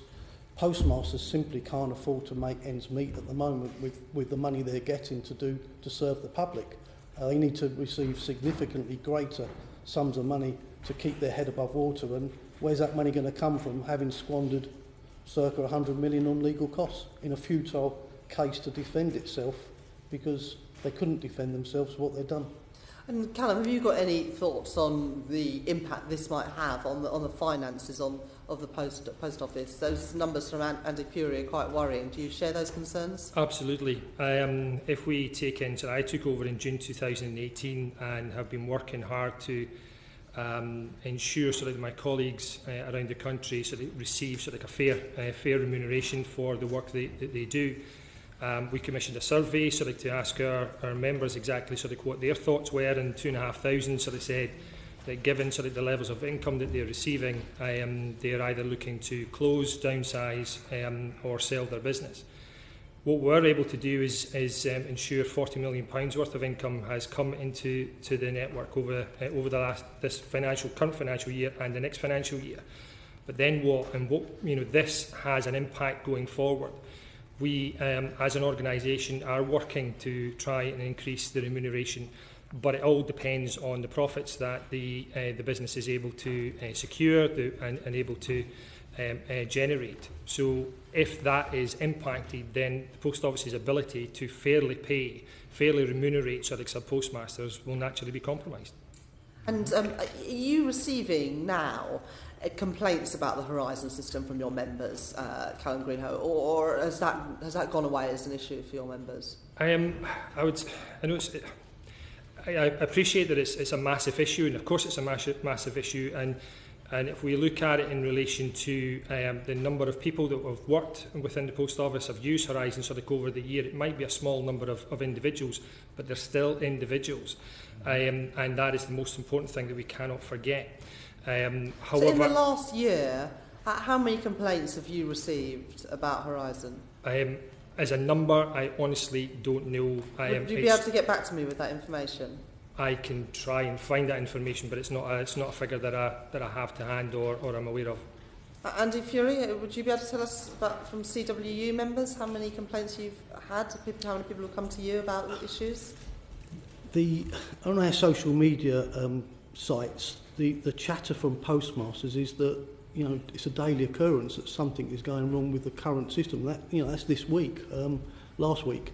postmasters simply can't afford to make ends meet at the moment with the money they're getting to serve the public. They need to receive significantly greater sums of money to keep their head above water. And where's that money going to come from, having squandered circa 100 million on legal costs in a futile case to defend itself because they couldn't defend themselves for what they'd done? And Callum, have you got any thoughts on the impact this might have on the finances of the post office? Those numbers from Andy Fury are quite worrying. Do you share those concerns? Absolutely. If we take into, I took over in June 2018 and have been working hard to ensure sort of my colleagues around the country sort of receive sort of a fair remuneration for the work that they do. We commissioned a survey sort of to ask our members exactly sort of what their thoughts were, and 2,500 sort of said that given sort of the levels of income that they're receiving, they're either looking to close, downsize, or sell their business. What we're able to do is ensure £40 million worth of income has come into the network over this current financial year and the next financial year. But then this has an impact going forward. We, as an organisation, are working to try and increase the remuneration, but it all depends on the profits that the business is able to secure and able to generate. So if that is impacted, then the Post Office's ability to fairly remunerate sub-postmasters will naturally be compromised. And are you receiving now complaints about the Horizon system from your members, Callum Greenhoe, or has that gone away as an issue for your members? I appreciate that it's a massive issue, and of course it's a massive issue, and if we look at it in relation to the number of people that have worked within the Post Office, have used Horizon sort of over the year, it might be a small number of individuals, but they're still individuals, and that is the most important thing that we cannot forget. However, so in the last year, how many complaints have you received about Horizon? As a number, I honestly don't know. Would you be able to get back to me with that information? I can try and find that information, but it's not a figure that I have to hand or I'm aware of. Andy Fury, would you be able to tell us about, from CWU members, how many complaints you've had? How many people have come to you about issues? On our social media sites, the chatter from postmasters is that it's a daily occurrence that something is going wrong with the current system. That's this week. Last week,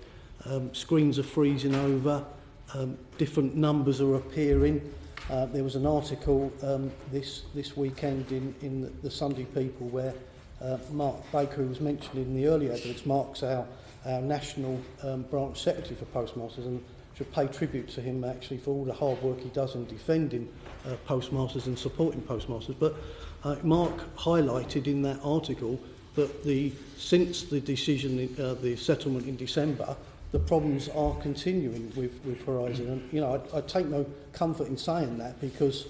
screens are freezing over. Different numbers are appearing. There was an article this weekend in the Sunday People where Mark Baker, who was mentioned in the earlier evidence, Mark's our National Branch Secretary for Postmasters, and should pay tribute to him actually for all the hard work he does in defending postmasters and supporting postmasters. But Mark highlighted in that article that since the decision, the settlement in December, the problems are continuing with Horizon. And, you know, I take no comfort in saying that, because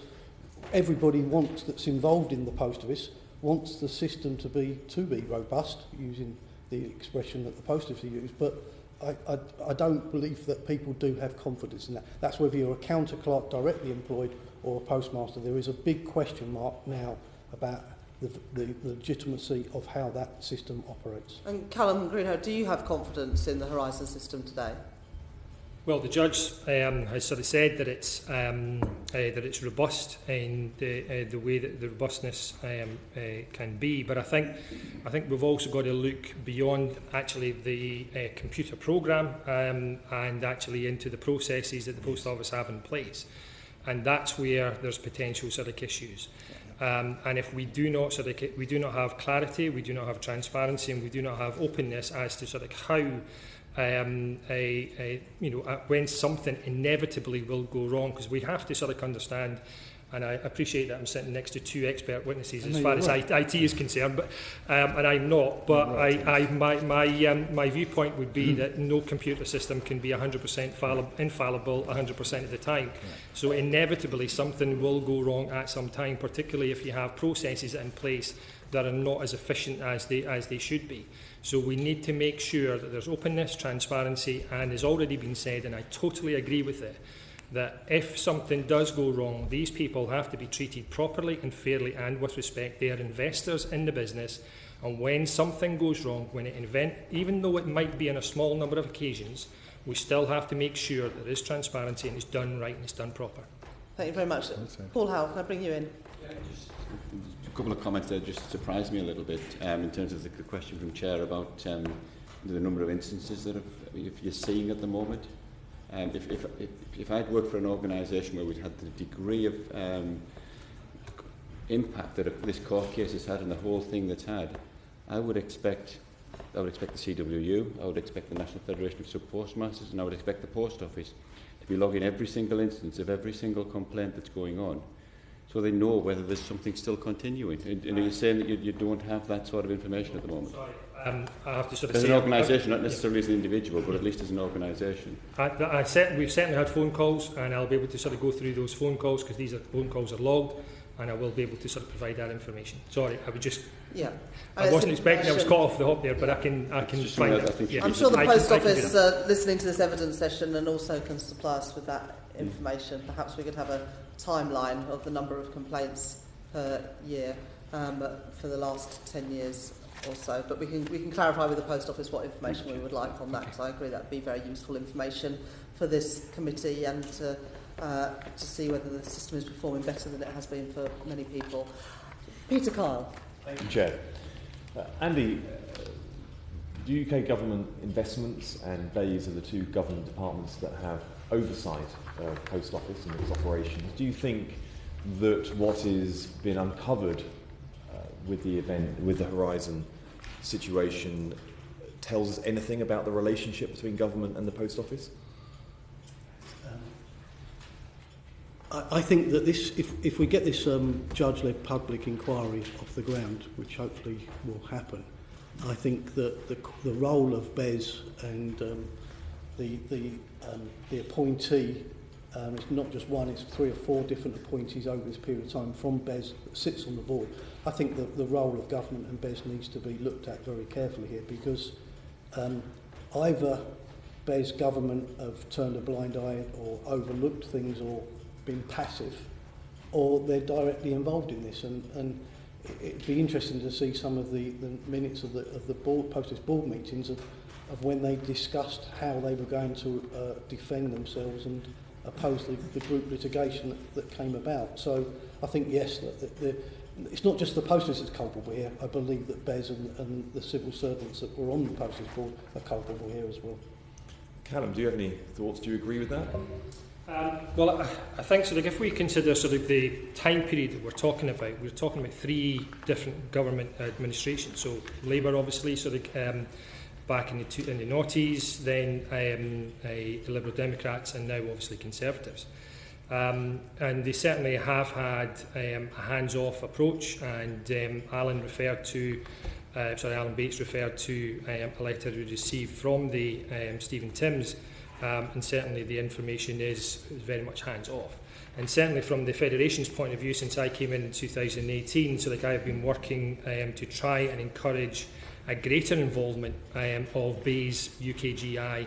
everybody that's involved in the Post Office wants the system to be robust, using the expression that the Post Office used, but I don't believe that people do have confidence in that. That's whether you're a counter clerk directly employed or a postmaster. There is a big question mark now about the legitimacy of how that system operates. And Callum Greenhow, do you have confidence in the Horizon system today? Well, the judge has sort of said that it's robust in the way that the robustness can be. But I think we've also got to look beyond actually the computer program and actually into the processes that the Post Office have in place, and that's where there's potential sort of issues. And if we do not have clarity, we do not have transparency, and we do not have openness as to sort of how when something inevitably will go wrong, because we have to sort of understand, and I appreciate that I'm sitting next to two expert witnesses as far as IT is concerned, but and I'm not, but my viewpoint would be that no computer system can be 100% infallible 100% of the time. So inevitably something will go wrong at some time, particularly if you have processes in place that are not as efficient as they should be. So we need to make sure that there's openness, transparency, and has already been said, and I totally agree with it, that if something does go wrong, these people have to be treated properly and fairly and with respect. They are investors in the business, and when something goes wrong, even though it might be on a small number of occasions, we still have to make sure that there is transparency and it's done right and it's done proper. Thank you very much. Paul Howell, can I bring you in? A couple of comments that just surprised me a little bit in terms of the question from Chair about the number of instances that you're seeing at the moment. If I'd worked for an organisation where we'd had the degree of impact that this court case has had and the whole thing that's had, I would expect the CWU, I would expect the National Federation of Sub-Postmasters, and I would expect the Post Office to be logging every single instance of every single complaint that's going on, so they know whether there's something still continuing. And are you saying that you don't have that sort of information at the moment? Sorry. I have to sort of as say... an organisation, not necessarily as an individual, but at least as an organisation. We've certainly had phone calls, and I'll be able to sort of go through those phone calls, because these phone calls are logged, and I will be able to sort of provide that information. Sorry, I would just... Yeah. I wasn't expecting I was caught off the hop there, but I can find that. Yeah. I'm sure the Post Office listening to this evidence session and also can supply us with that information. Perhaps we could have a timeline of the number of complaints per year for the last 10 years or so, but we can clarify with the Post Office what information we would like on that, because I agree that would be very useful information for this committee and to see whether the system is performing better than it has been for many people. Peter Kyle. Thank you, Chair. Andy, the UK government investments and BEIS are the two government departments that have oversight of Post Office and its operations. Do you think that what has been uncovered with the Horizon situation tells us anything about the relationship between government and the Post Office? I think that if we get this judge-led public inquiry off the ground, which hopefully will happen, I think that the role of BES and the appointee, it's not just one, it's 3 or 4 different appointees over this period of time from BES that sits on the board. I think that the role of government and BES needs to be looked at very carefully here, because either BES government have turned a blind eye or overlooked things or been passive, or they're directly involved in this, and it'd be interesting to see some of the minutes of the board, Post Office board meetings of when they discussed how they were going to defend themselves and oppose the group litigation that came about. So I think, yes, that it's not just the Post Office that's culpable here. I believe that BES and the civil servants that were on the Post Office board are culpable here as well. Callum, do you have any thoughts? Do you agree with that? Well, I think so. Like, if we consider sort of the time period that we're talking about 3 different government administrations. So Labour, obviously, sort of back in the noughties, then the Liberal Democrats, and now obviously Conservatives. And they certainly have had a hands-off approach. And Alan Bates referred to a letter we received from the Stephen Timms. And certainly the information is very much hands-off. And certainly from the Federation's point of view, since I came in 2018, so like I have been working to try and encourage a greater involvement of BAYS, UKGI,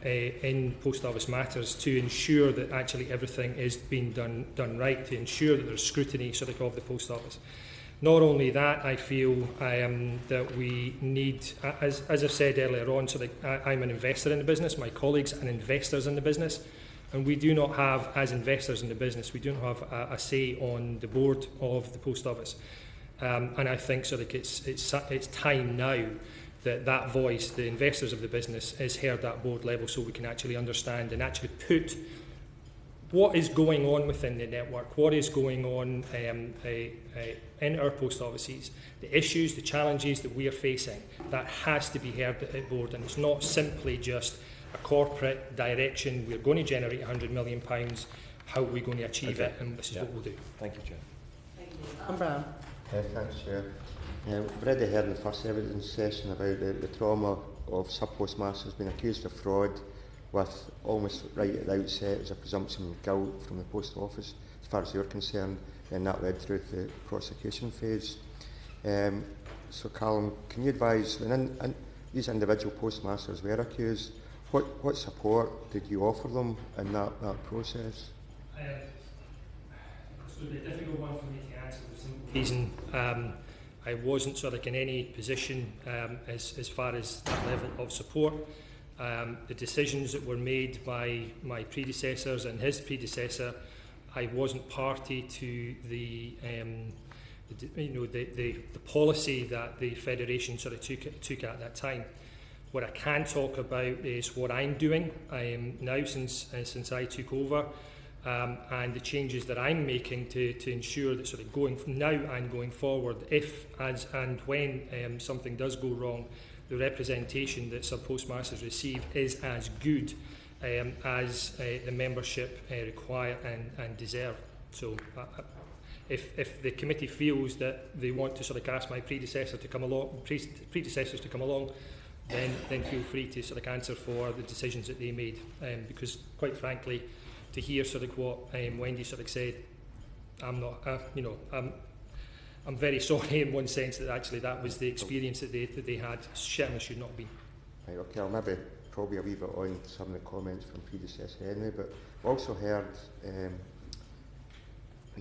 in Post Office matters to ensure that actually everything is being done right, to ensure that there's scrutiny sort of the Post Office. Not only that, I feel that we need, as I've said earlier on, so that I'm an investor in the business, my colleagues are investors in the business, and we do not have, as investors in the business, we do not have a say on the board of the Post Office. And I think so that it's time now that voice, the investors of the business, is heard at board level, so we can actually understand and actually put what is going on within the network, what is going on in our post offices, the issues, the challenges that we are facing, that has to be heard at board. And it's not simply just a corporate direction, we're going to generate £100 million, how are we going to achieve it, and this is what we'll do. Thank you, Chair. Thank you. Alan Brown. Thanks, Chair. We've already heard in the first evidence session about the trauma of sub-postmasters being accused of fraud, with almost right at the outset as a presumption of guilt from the Post Office, as far as you're concerned, and that led through to the prosecution phase. So, Callum, can you advise, when these individual postmasters were accused, what support did you offer them in that process? It's going to be a difficult one for me to answer for the simple reason I wasn't sort of in any position as far as that level of support. The decisions that were made by my predecessors and his predecessor, I wasn't party to the policy that the Federation sort of took at that time. What I can talk about is what I'm doing now since I took over, and the changes that I'm making to ensure that sort of going now and going forward, if as and when something does go wrong, the representation that sub-postmasters receive is as good as the membership require and deserve. So if the committee feels that they want to sort of ask my predecessors to come along, then feel free to sort of answer for the decisions that they made. Because quite frankly, to hear sort of what Wendy sort of said, I'm not, I'm very sorry in one sense that actually that was the experience that they had. Certainly should not be. Right, okay, I'll maybe probably a wee bit on some of the comments from predecessor anyway, but we also heard in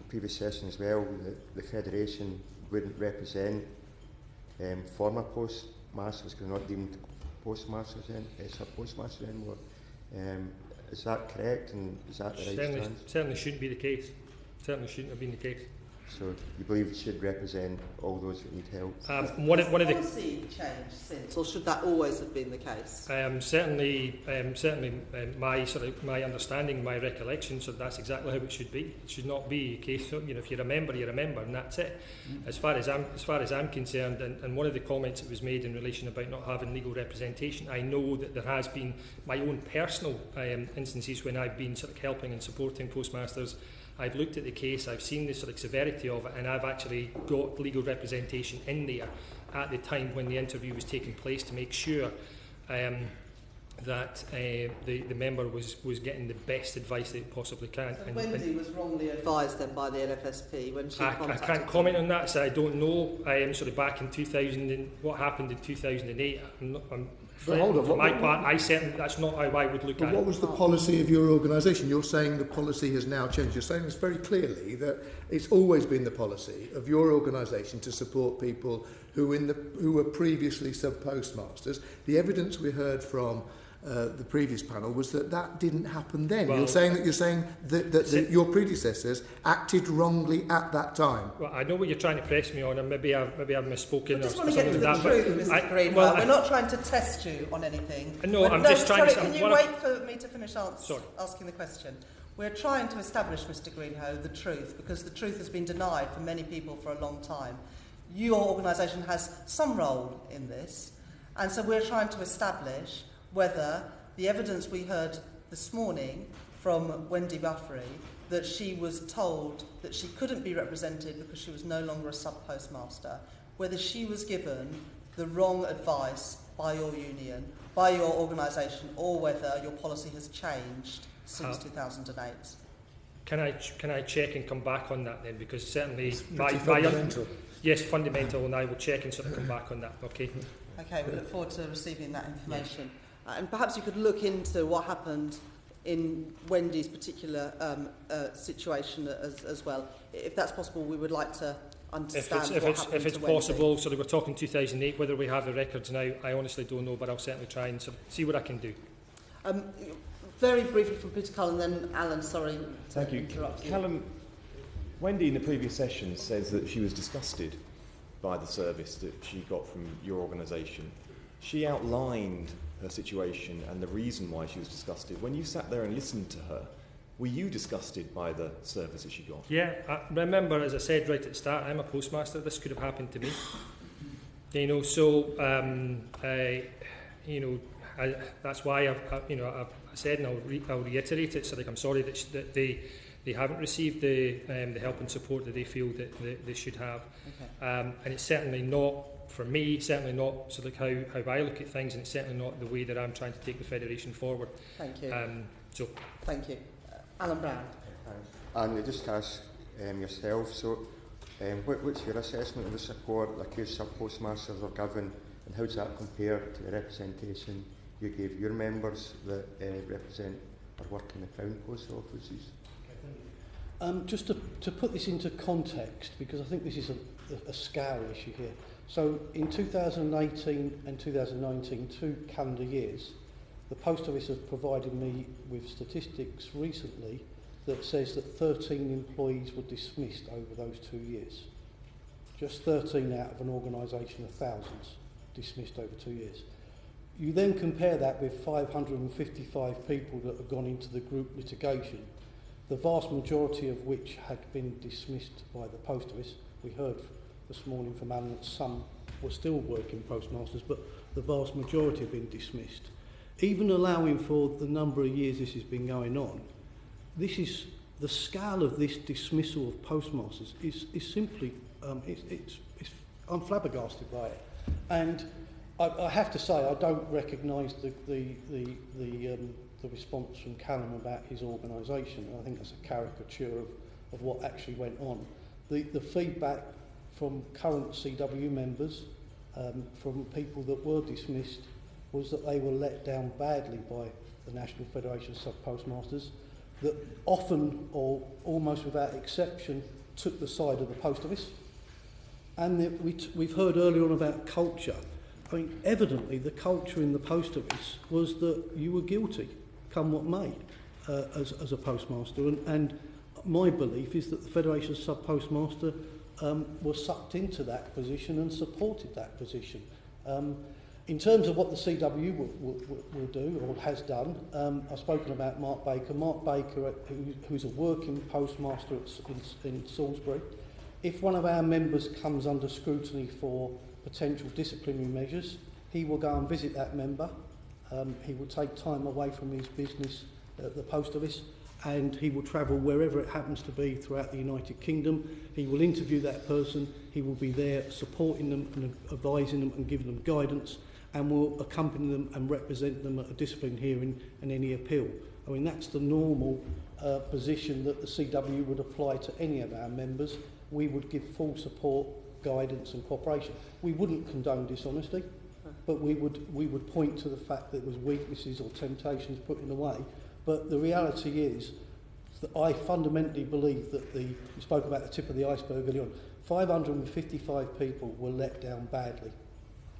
previous session as well that the Federation wouldn't represent former postmasters because they're not deemed postmasters sub-postmasters anymore. Is that correct, and is that the right stance? Certainly shouldn't be the case. Certainly shouldn't have been the case. So you believe it should represent all those that need help? Has policy changed since, or should that always have been the case? Certainly, my understanding, my recollection, so that's exactly how it should be. It should not be a case of, if you're a member, and that's it. As far as I'm concerned, and one of the comments that was made in relation about not having legal representation, I know that there has been my own personal instances when I've been sort of helping and supporting postmasters. I've looked at the case, I've seen the sort of severity of it, and I've actually got legal representation in there at the time when the interview was taking place to make sure that the member was getting the best advice they possibly can. So Wendy was wrongly advised then by the NFSP when she contacted I can't comment on that, so I don't know. Sort of back in 2000, and what happened in 2008, for my part, that's not how I would look at it. What was the policy of your organisation? You're saying the policy has now changed. You're saying this very clearly that it's always been the policy of your organisation to support people who were previously sub-postmasters. The evidence we heard from the previous panel was that didn't happen then. Well, you're saying that your predecessors acted wrongly at that time. Well, I know what you're trying to press me on, and maybe I've misspoken. I just or want to get to something the like that, truth, Mr. Greenhill. We're not trying to test you on anything. No, I'm just trying to... Can you wait for me to finish asking the question? We're trying to establish, Mr. Greenhill, the truth, because the truth has been denied for many people for a long time. Your organisation has some role in this, and so we're trying to establish whether the evidence we heard this morning from Wendy Buffery, that she was told that she couldn't be represented because she was no longer a sub-postmaster, whether she was given the wrong advice by your union, by your organisation, or whether your policy has changed since 2008. Can I check and come back on that then? Because certainly fundamental. Yes, fundamental, and I will check and sort of come back on that. Okay. Okay, we look forward to receiving that information. And perhaps you could look into what happened in Wendy's particular situation as well. If that's possible, we would like to understand what happened if it's to Wendy. possible, so we're talking 2008, whether we have the records now, I honestly don't know, but I'll certainly try and see what I can do. Very briefly from Peter Cullen, then Alan, sorry Thank you. interrupt you. Callum, Wendy in the previous session says that she was disgusted by the service that she got from your organisation. She outlined her situation and the reason why she was disgusted. When you sat there and listened to her, were you disgusted by the service that she got? Yeah, I remember, as I said right at the start, I'm a postmaster. This could have happened to me. You know, so that's why I've said, and I'll reiterate it. So, like, I'm sorry that they haven't received the help and support that they feel that they should have. Okay. And it's certainly not, for me, certainly not so like how I look at things, and it's certainly not the way that I'm trying to take the Federation forward. Thank you. Thank you. Alan Brown. And just ask yourself, so what's your assessment of the support the accused sub-postmasters are given, and how does that compare to the representation you gave your members that represent or work in the Crown Post offices? Just to put this into context, because I think this is a scale issue here. So in 2018 and 2019, 2 calendar years, the Post Office has provided me with statistics recently that says that 13 employees were dismissed over those 2 years. Just 13 out of an organisation of thousands dismissed over 2 years. You then compare that with 555 people that have gone into the group litigation, the vast majority of which had been dismissed by the Post Office. We heard this morning from Alan that some were still working postmasters, but the vast majority have been dismissed. Even allowing for the number of years this has been going on, this is the scale of this dismissal of postmasters is simply I'm flabbergasted by it, and I have to say I don't recognise the response from Callum about his organisation. I think that's a caricature of what actually went on. The feedback from current CW members, from people that were dismissed, was that they were let down badly by the National Federation of Sub-Postmasters, that often, or almost without exception, took the side of the Post Office. And we've heard earlier on about culture. I mean, evidently the culture in the Post Office was that you were guilty, come what may, as a postmaster. And my belief is that the Federation of Sub-Postmaster was sucked into that position and supported that position. In terms of what the CW will do or has done, I've spoken about Mark Baker. Mark Baker, who's a working postmaster in Salisbury, if one of our members comes under scrutiny for potential disciplinary measures, he will go and visit that member. He will take time away from his business at the Post Office, and he will travel wherever it happens to be throughout the United Kingdom. He will interview that person. He will be there supporting them and advising them and giving them guidance, and will accompany them and represent them at a discipline hearing and any appeal. I mean, that's the normal position that the CW would apply to any of our members. We would give full support, guidance and cooperation. We wouldn't condone dishonesty, but we would point to the fact that there was weaknesses or temptations put in the way. But the reality is that I fundamentally believe that you spoke about the tip of the iceberg earlier on, 555 people were let down badly.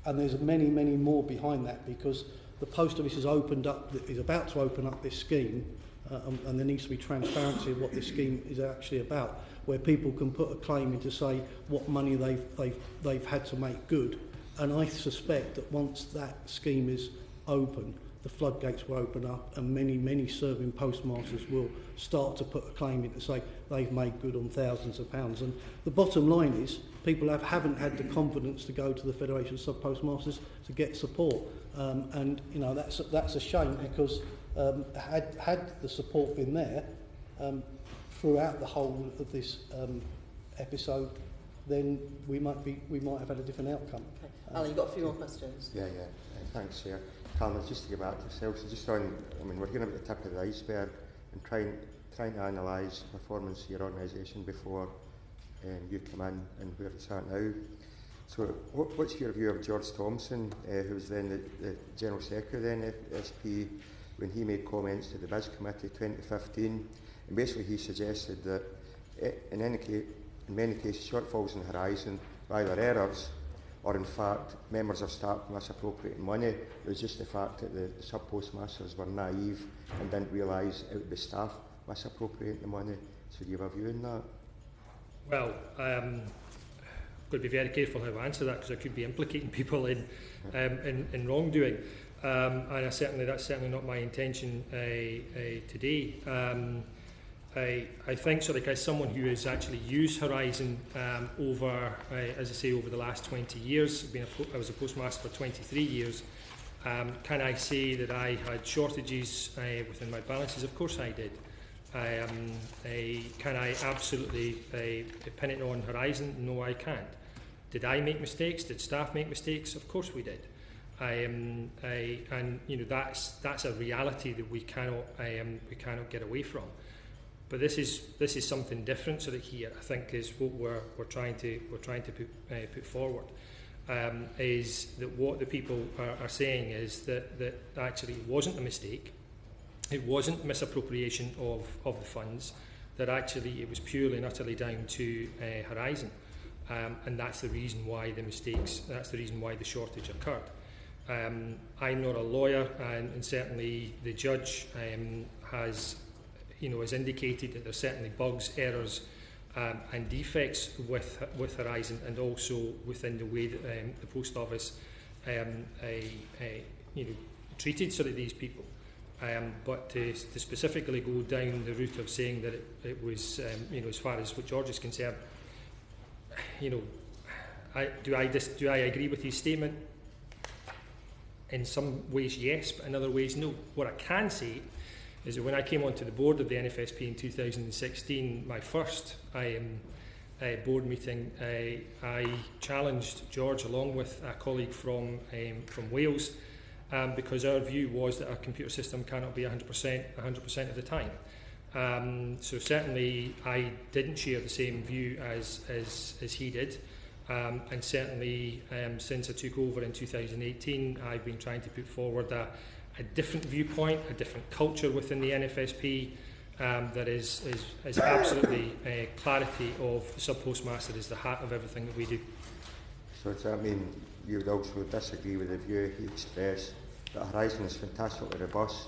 And there's many, many more behind that, because the post office has opened up, is about to open up this scheme, and there needs to be transparency of what this scheme is actually about, where people can put a claim in to say what money they've had to make good. And I suspect that once that scheme is open, the floodgates will open up, and many serving postmasters will start to put a claim in to say they've made good on thousands of pounds. And the bottom line is people haven't had the confidence to go to the Federation of Sub-Postmasters to get support. And you know, that's a shame, because had the support been there throughout the whole of this episode, then we might have had a different outcome. Okay. Alan, you've got a few more questions. Yeah. Thanks, Chair. Carl, just to get back to yourself, so just on, I mean, we're hearing about the tip of the iceberg and trying to analyse the performance of your organisation before you come in and where it's at now. So what's your view of George Thompson, who was then the General Secretary of the NFSP, when he made comments to the Biz Committee 2015, and basically he suggested that in many cases shortfalls in the horizon were either errors or in fact members of staff misappropriating money. It was just the fact that the sub-postmasters were naive and didn't realise it would be staff misappropriating the money. So do you have a view on that? Well, I'm going to be very careful how I answer that, because I could be implicating people in wrongdoing. And that's certainly not my intention today. I think, sort of, as someone who has actually used Horizon over, as I say, over the last 20 years, I was a postmaster for 23 years, can I say that I had shortages within my balances? Of course I did. Can I absolutely pin it on Horizon? No, I can't. Did I make mistakes? Did staff make mistakes? Of course we did. And you know, that's a reality that we cannot get away from. But this is something different. So that here, I think, is what we're trying to put forward. Is that what the people are saying is that actually it wasn't a mistake, it wasn't misappropriation of the funds, that actually it was purely and utterly down to Horizon, and that's the reason why the mistakes, that's the reason why the shortage occurred. I'm not a lawyer, and certainly the judge has indicated that there's certainly bugs, errors, and defects with Horizon, and also within the way that the Post Office treated sort of these people. But to specifically go down the route of saying that it was, as far as what George is concerned, do I agree with his statement? In some ways, yes, but in other ways, no. What I can say is that when I came onto the board of the NFSP in 2016, my first board meeting, I challenged George along with a colleague from Wales, because our view was that our computer system cannot be 100% of the time. So certainly I didn't share the same view as he did. And certainly since I took over in 2018, I've been trying to put forward a different viewpoint, a different culture within the NFSP, that is absolutely clarity of the sub-postmaster is the heart of everything that we do. So does that mean you would also disagree with the view he expressed that Horizon is fantastically robust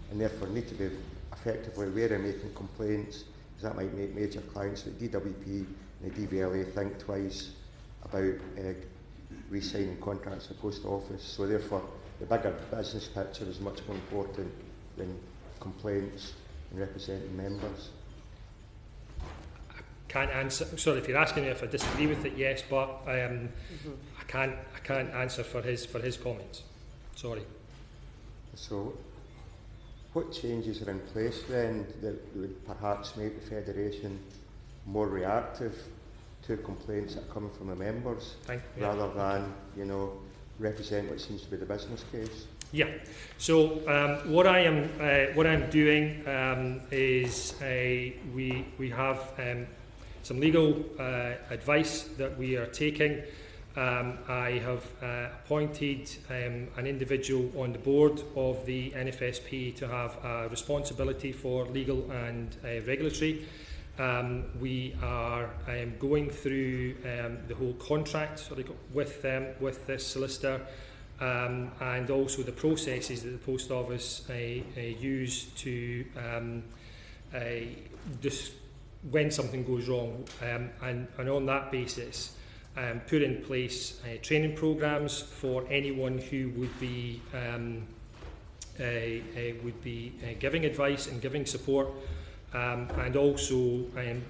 and therefore need to be effectively aware of making complaints, because that might make major clients like DWP and the DVLA think twice about re-signing contracts with the Post Office. So therefore the bigger business picture is much more important than complaints and representing members. I can't answer. Sorry, if you're asking me if I disagree with it, yes, but I can't answer for his comments. Sorry. So, what changes are in place then that would perhaps make the Federation more reactive to complaints that are coming from the members, rather than represent what seems to be the business case? Yeah. So what I'm doing is we have some legal advice that we are taking. I have appointed an individual on the board of the NFSP to have a responsibility for legal and regulatory. We are going through the whole contract with this solicitor, and also the processes that the Post Office use to just when something goes wrong, and on that basis put in place training programmes for anyone who would be giving advice and giving support, and also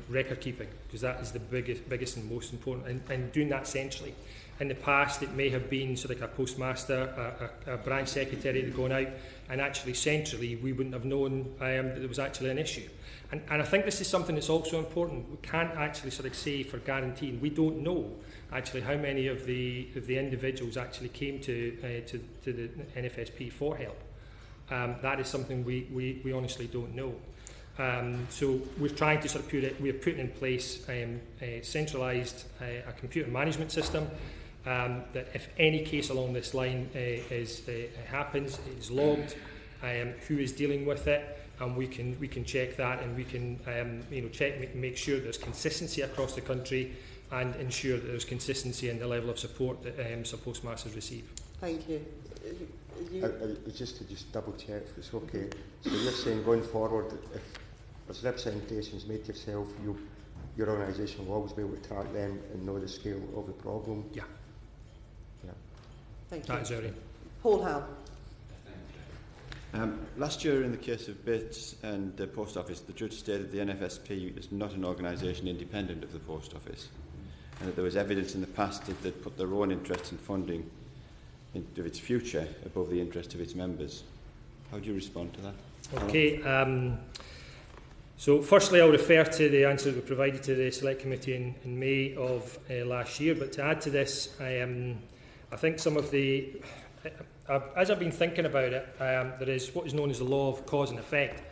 record keeping, because that is the biggest and most important, and doing that centrally. In the past, it may have been sort of like a postmaster, a branch secretary that going out, and actually centrally we wouldn't have known that there was actually an issue. And I think this is something that's also important. We can't actually sort of say for guaranteeing. We don't know actually how many of the individuals actually came to the NFSP for help. That is something we honestly don't know. So we're trying to sort of we're putting in place a centralised a computer management system, that if any case along this line happens, it is logged, who is dealing with it, and we can check that, and we can make sure there's consistency across the country, and ensure that there's consistency in the level of support that postmasters receive. Thank you. Just to double check if it's okay. So you're saying going forward, if there's representations made to yourself, your organisation will always be able to track them and know the scale of the problem? Yeah. Yeah. Thank you. That is our Paul Howe. Last year, in the case of Bates and the Post Office, the judge stated the NFSP is not an organisation independent of the Post Office, and that there was evidence in the past that they'd put their own interests in funding of its future above the interest of its members. How do you respond to that? Okay. So firstly, I'll refer to the answer we provided to the Select Committee in May of last year. But to add to this, I think some of the... as I've been thinking about it, there is what is known as the law of cause and effect.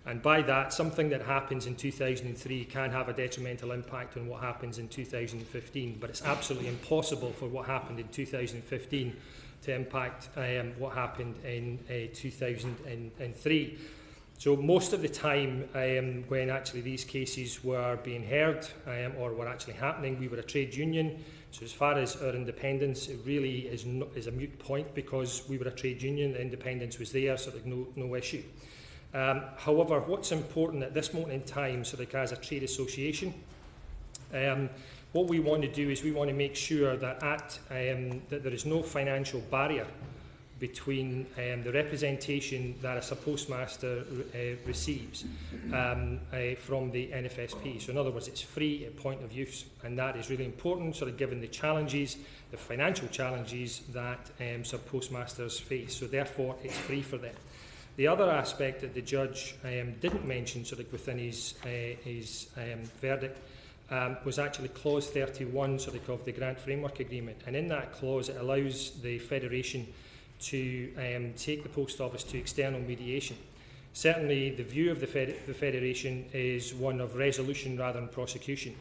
And by that, something that happens in 2003 can have a detrimental impact on what happens in 2015. But it's absolutely impossible for what happened in 2015 to impact what happened in 2003. So most of the time when actually these cases were being heard or were actually happening, we were a trade union. So as far as our independence, it really is a moot point, because we were a trade union, the independence was there, so there's no issue. However, what's important at this moment in time, so like as a trade association, what we want to do is we want to make sure that that there is no financial barrier between the representation that a postmaster receives from the NFSP. So in other words, it's free at point of use, and that is really important, sort of given the challenges, the financial challenges that postmasters face. So therefore, it's free for them. The other aspect that the judge didn't mention, sort of within his verdict, was actually clause 31 sort of the grant framework agreement, and in that clause it allows the Federation to take the Post Office to external mediation. Certainly the view of the Federation is one of resolution rather than prosecution,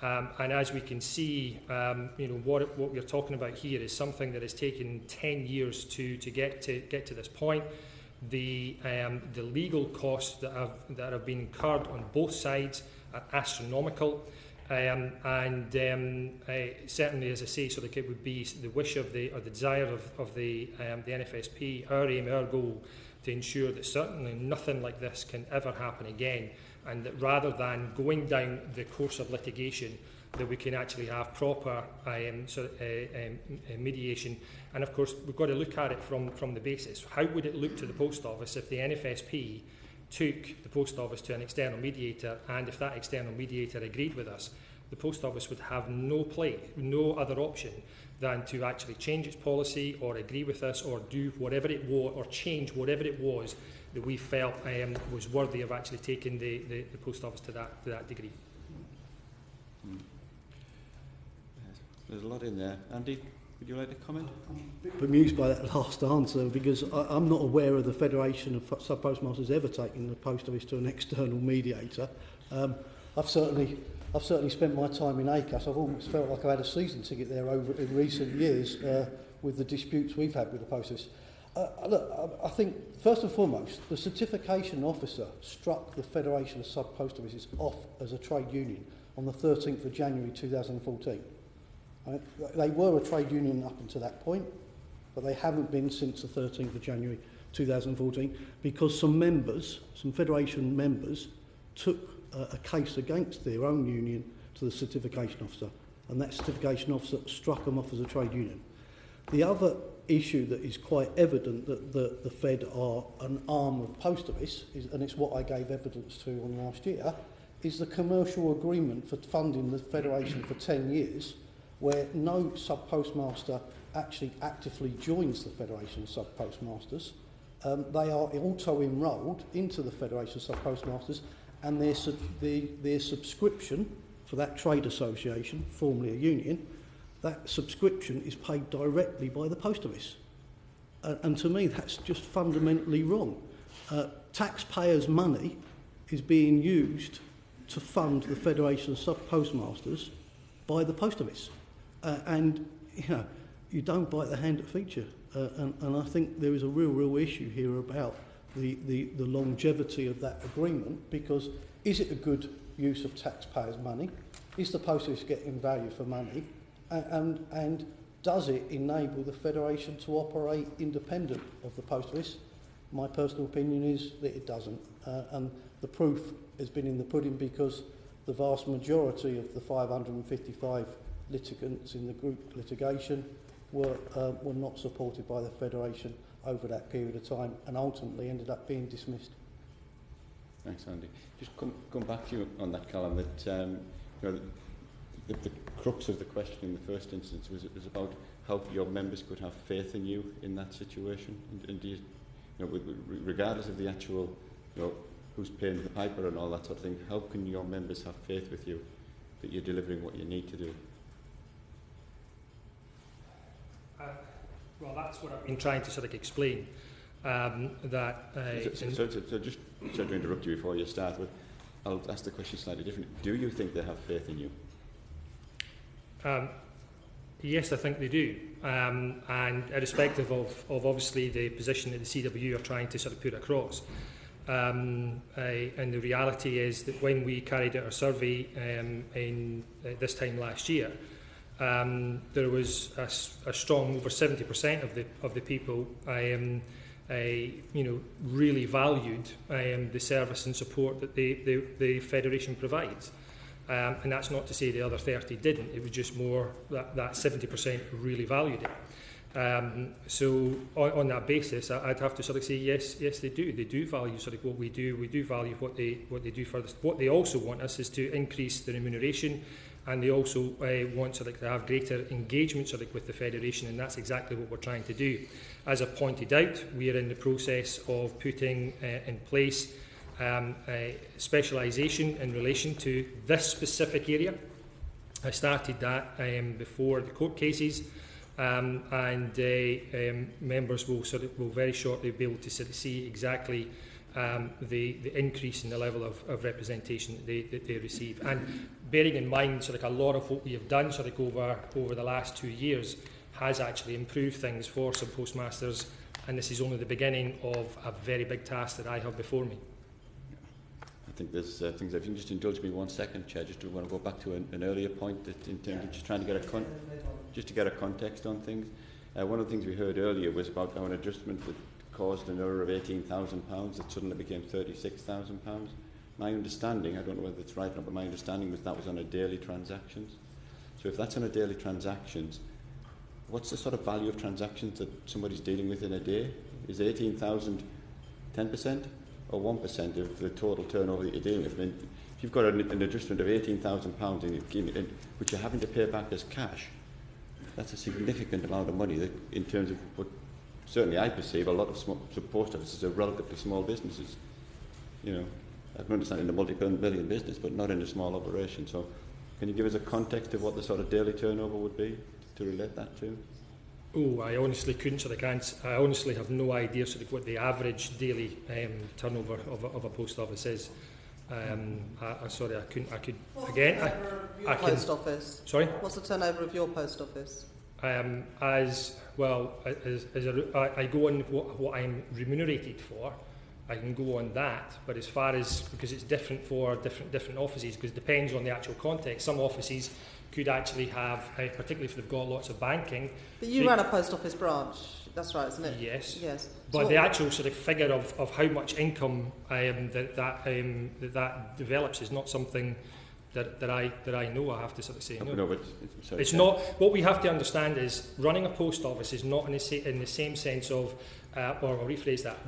and as we can see, what we're talking about here is something that has taken 10 years to get to this point. The legal costs that have been incurred on both sides are astronomical. Certainly, as I say, so it would be the wish of or the desire of the NFSP, our aim, our goal, to ensure that certainly nothing like this can ever happen again, and that rather than going down the course of litigation, that we can actually have proper mediation. And of course, we've got to look at it from the basis. How would it look to the Post Office if the NFSP took the Post Office to an external mediator, and if that external mediator agreed with us? The Post Office would have no other option than to actually change its policy or agree with us or do whatever it was, or change whatever it was that we felt was worthy of actually taking the Post Office to that degree. There's a lot in there. Andy, would you like to comment? I'm a bit bemused by that last answer, because I'm not aware of the Federation of Sub-Postmasters ever taking the Post Office to an external mediator. I've certainly spent my time in ACAS. I've almost felt like I had a season ticket there in recent years with the disputes we've had with the Post Office. Look, I think, first and foremost, the certification officer struck the Federation of Sub-Post Offices off as a trade union on the 13th of January 2014. They were a trade union up until that point. but they haven't been since the 13th of January 2014 because some Federation members took a case against their own union to the certification officer, and that certification officer struck them off as a trade union. The other issue that is quite evident that the Fed are an arm of Post Office, and it's what I gave evidence to on last year, is the commercial agreement for funding the Federation for 10 years, where no sub-postmaster actually actively joins the Federation of Sub-Postmasters. They are auto-enrolled into the Federation of Sub-Postmasters, and their subscription for that trade association, formerly a union, that subscription is paid directly by the Post Office. And to me, that's just fundamentally wrong. Taxpayers' money is being used to fund the Federation of Sub-Postmasters by the Post Office. And, you don't bite the hand that feeds you. And I think there is a real issue here about the longevity of that agreement, because is it a good use of taxpayers' money? Is the Post Office getting value for money? And does it enable the Federation to operate independent of the Post Office? My personal opinion is that it doesn't. And the proof has been in the pudding, because the vast majority of the 555 litigants in the group litigation were not supported by the Federation over that period of time, and ultimately ended up being dismissed. Thanks, Andy. Just come back to you on that, Callum, that the crux of the question in the first instance was about how your members could have faith in you in that situation. And do you, regardless of the actual, who's paying the piper and all that sort of thing, how can your members have faith with you that you're delivering what you need to do? Well, that's what I've been trying to sort of explain. So just to interrupt you before you start, I'll ask the question slightly different. Do you think they have faith in you? Yes, I think they do. And irrespective of obviously the position that the CW are trying to sort of put across. And the reality is that when we carried out our survey in this time last year, there was a strong over 70% of the people really valued the service and support that the Federation provides. And that's not to say the other 30 didn't. It was just more that 70% really valued it. So on that basis, I'd have to sort of say yes, they do. They do value sort of what we do. We do value what they do for us. What they also want us is to increase the remuneration, and they also want sort of to have greater engagement sort of with the Federation, and that's exactly what we're trying to do. As I've pointed out, we are in the process of putting in place a specialisation in relation to this specific area. I started that before the court cases, and members will very shortly be able to sort of see exactly the increase in the level of representation that they receive. And bearing in mind sort of a lot of what we have done sort of over the last 2 years has actually improved things for some postmasters, and this is only the beginning of a very big task that I have before me. I think there's things. If you can just indulge me 1 second, Chair, just to want to go back to an earlier point that in terms of just trying to get a context on things. One of the things we heard earlier was about how an adjustment that caused an error of £18,000 that suddenly became £36,000. My understanding, I don't know whether it's right or not, but my understanding was that was on a daily transactions. So if that's on a daily transactions, what's the sort of value of transactions that somebody's dealing with in a day? Is 18,000 10% or 1% of the total turnover that you're dealing with? I mean, if you've got an adjustment of £18,000 which you're having to pay back as cash, that's a significant amount of money that, in terms of what certainly I perceive a lot of post offices are relatively small businesses. I can understand in a multi-billion business, but not in a small operation. So can you give us a context of what the sort of daily turnover would be to relate that to? Oh, I honestly couldn't. I honestly have no idea sort of what the average daily turnover of a post office is. Sorry, I couldn't. I could again. Post office. Sorry. What's the turnover of your post office? As well as I go on what I'm remunerated for. I can go on that, but as far as, because it's different for different offices, because it depends on the actual context. Some offices could actually have, particularly if they've got lots of banking. But you run a post office branch. That's right, isn't it? Yes. Yes. But So the actual sort of figure of how much income that develops is not something that I know. I have to sort of say no. No, but sorry, It's not. What we have to understand is running a post office is not in the same sense of, or I'll rephrase that.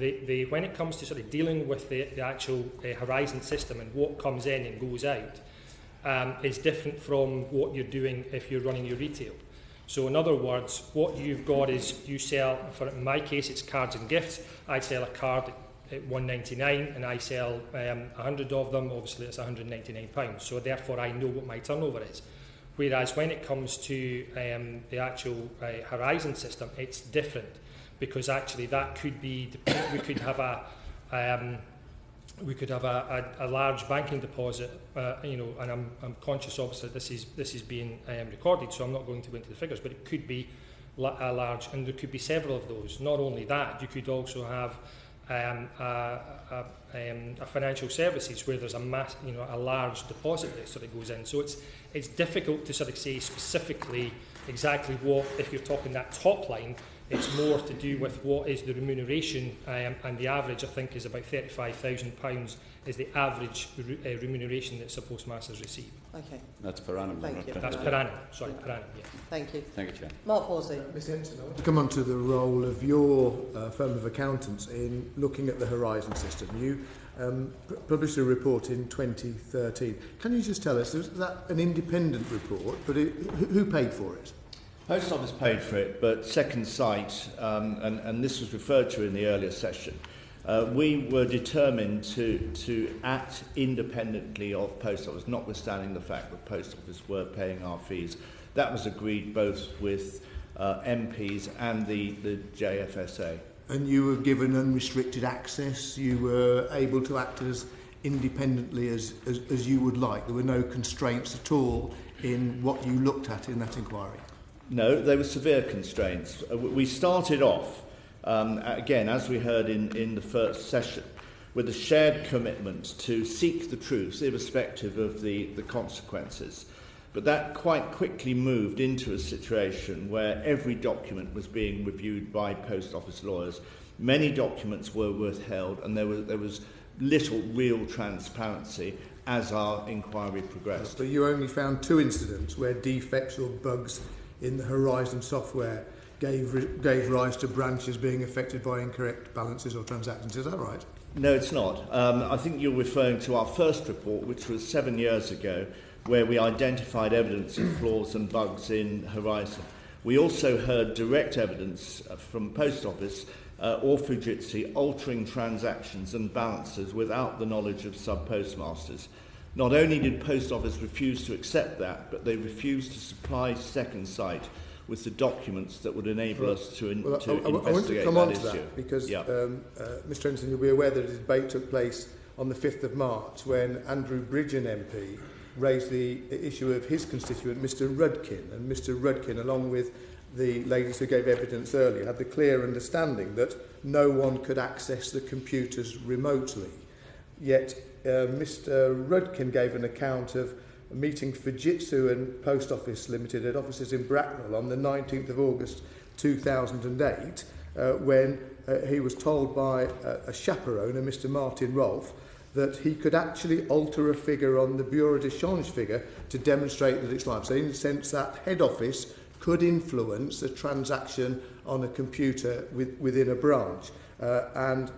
When it comes to sort of dealing with the actual Horizon system and what comes in and goes out, is different from what you're doing if you're running your retail. So in other words, what you've got is you sell, in my case it's cards and gifts, I sell a card at $1.99 and I sell 100 of them, obviously it's £199, so therefore I know what my turnover is. Whereas when it comes to the actual Horizon system, it's different, because actually that could be, we could have a large banking deposit, and I'm conscious obviously this is being recorded, so I'm not going to go into the figures, but it could be a large, and there could be several of those. Not only that, you could also have a financial services where there's a large deposit that sort of goes in. So it's difficult to sort of say specifically exactly what, if you're talking that top line. It's more to do with what is the remuneration, and the average, I think, is about £35,000 is the average remuneration that postmasters receive. Okay. That's per annum. Thank you. That's per annum. Sorry, per annum. Yeah. Thank you. Thank you, Chair. Mark Horsey. Ms Henson, I want to come on to the role of your firm of accountants in looking at the Horizon system. You published a report in 2013. Can you just tell us, is that an independent report, but who paid for it? Post Office paid for it, but Second Sight, and this was referred to in the earlier session, we were determined to act independently of Post Office, notwithstanding the fact that Post Office were paying our fees. That was agreed both with MPs and the JFSA. And you were given unrestricted access? You were able to act as independently as you would like? There were no constraints at all in what you looked at in that inquiry? No, there were severe constraints. We started off, again, as we heard in the first session, with a shared commitment to seek the truth, irrespective of the consequences. But that quite quickly moved into a situation where every document was being reviewed by Post Office lawyers. Many documents were withheld, and there was little real transparency as our inquiry progressed. But you only found 2 incidents where defects or bugs in the Horizon software gave rise to branches being affected by incorrect balances or transactions. Is that right? No, it's not. I think you're referring to our first report, which was 7 years ago, where we identified evidence of flaws and bugs in Horizon. We also heard direct evidence from Post Office or Fujitsu altering transactions and balances without the knowledge of sub-postmasters. Not only did Post Office refuse to accept that, but they refused to supply Second Sight with the documents that would enable us to investigate I want to come on to issue. that because, yeah. Mr Henson, you'll be aware that a debate took place on the 5th of March when Andrew Bridgen MP raised the issue of his constituent, Mr Rudkin. And Mr Rudkin, along with the ladies who gave evidence earlier, had the clear understanding that no one could access the computers remotely. Yet Mr Rudkin gave an account of meeting Fujitsu and Post Office Limited at offices in Bracknell on the 19th of August 2008 when he was told by a chaperone, a Mr Martin Rolfe, that he could actually alter a figure on the Bureau de Change figure to demonstrate that it's live. So in the sense that head office could influence a transaction on a computer within a branch. And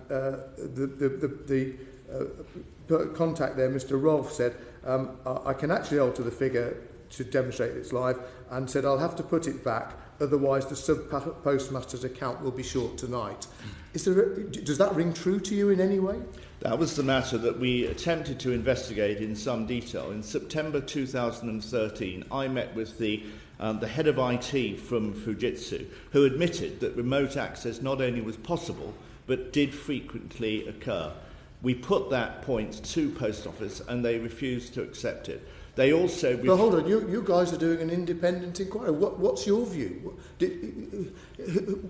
the contact there, Mr Rolfe, said, I can actually alter the figure to demonstrate it's live, and said, I'll have to put it back, otherwise the sub-postmaster's account will be short tonight. Does that ring true to you in any way? That was the matter that we attempted to investigate in some detail. In September 2013, I met with the head of IT from Fujitsu, who admitted that remote access not only was possible, but did frequently occur. We put that point to Post Office, and they refused to accept it. They also... But hold on, you guys are doing an independent inquiry. What's your view?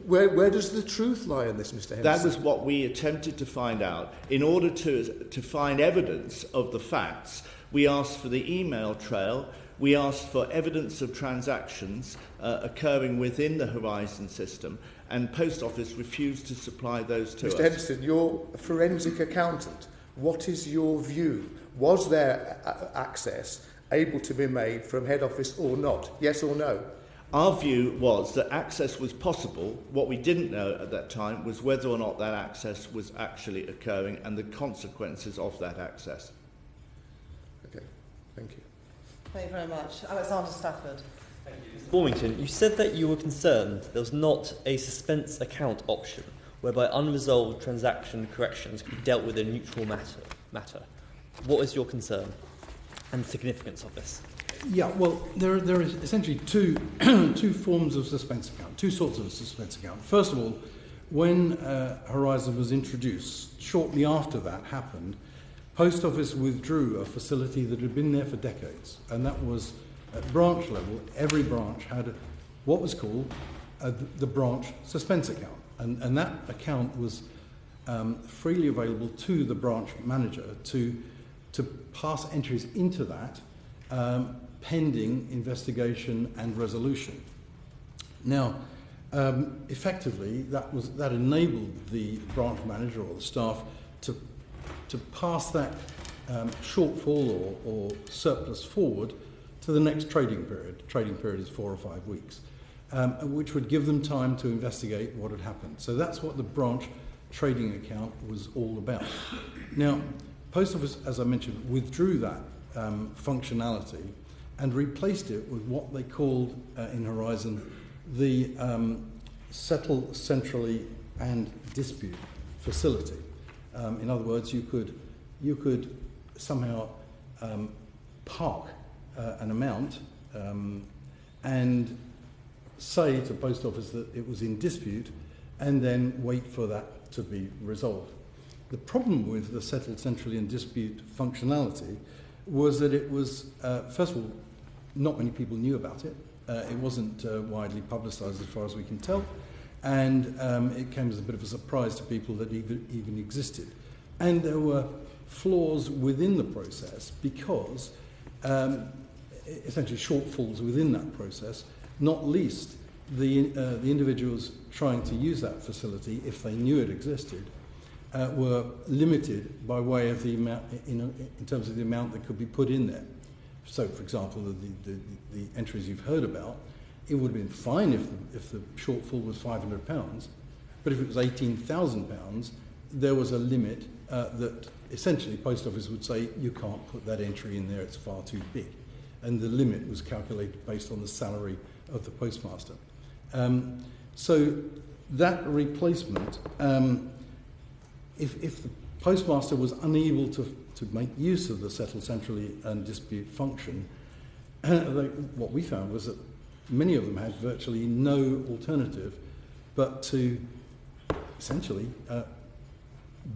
Where does the truth lie in this, Mr Henson? That was what we attempted to find out. In order to find evidence of the facts, we asked for the email trail we asked for evidence of transactions occurring within the Horizon system, and Post Office refused to supply those to us. Mr Henderson, you're a forensic accountant. What is your view? Was there access able to be made from head office or not? Yes or no? Our view was that access was possible. What we didn't know at that time was whether or not that access was actually occurring and the consequences of that access. Okay, thank you. Thank you very much. Alexander Stafford. Formington, you said that you were concerned there was not a suspense account option whereby unresolved transaction corrections could be dealt with in a neutral matter. What is your concern and the significance of this? Yeah, well, there is essentially two forms of suspense account, two sorts of suspense account. First of all, when Horizon was introduced, shortly after that happened, Post Office withdrew a facility that had been there for decades, and that was at branch level. Every branch had what was called the branch suspense account, and that account was freely available to the branch manager to pass entries into that pending investigation and resolution. Now, effectively, that enabled the branch manager or the staff to pass that shortfall or surplus forward to the next trading period. Trading period is 4 or 5 weeks, which would give them time to investigate what had happened. So that's what the branch trading account was all about. Now, Post Office, as I mentioned, withdrew that functionality and replaced it with what they called in Horizon the settle centrally and dispute facility. In other words, you could somehow park an amount and say to Post Office that it was in dispute and then wait for that to be resolved. The problem with the settle centrally and dispute functionality was that it was, first of all, not many people knew about it. It wasn't widely publicised as far as we can tell, and it came as a bit of a surprise to people that it even existed. And there were flaws within the process because essentially shortfalls within that process, not least the individuals trying to use that facility, if they knew it existed, were limited by way of the amount, in terms of the amount that could be put in there. So, for example, the entries you've heard about, it would have been fine if the shortfall was £500, but if it was £18,000, there was a limit that essentially Post Office would say, you can't put that entry in there, it's far too big. And the limit was calculated based on the salary of the postmaster. So that replacement, if the postmaster was unable to make use of the settle centrally and dispute function, what we found was that many of them had virtually no alternative but to essentially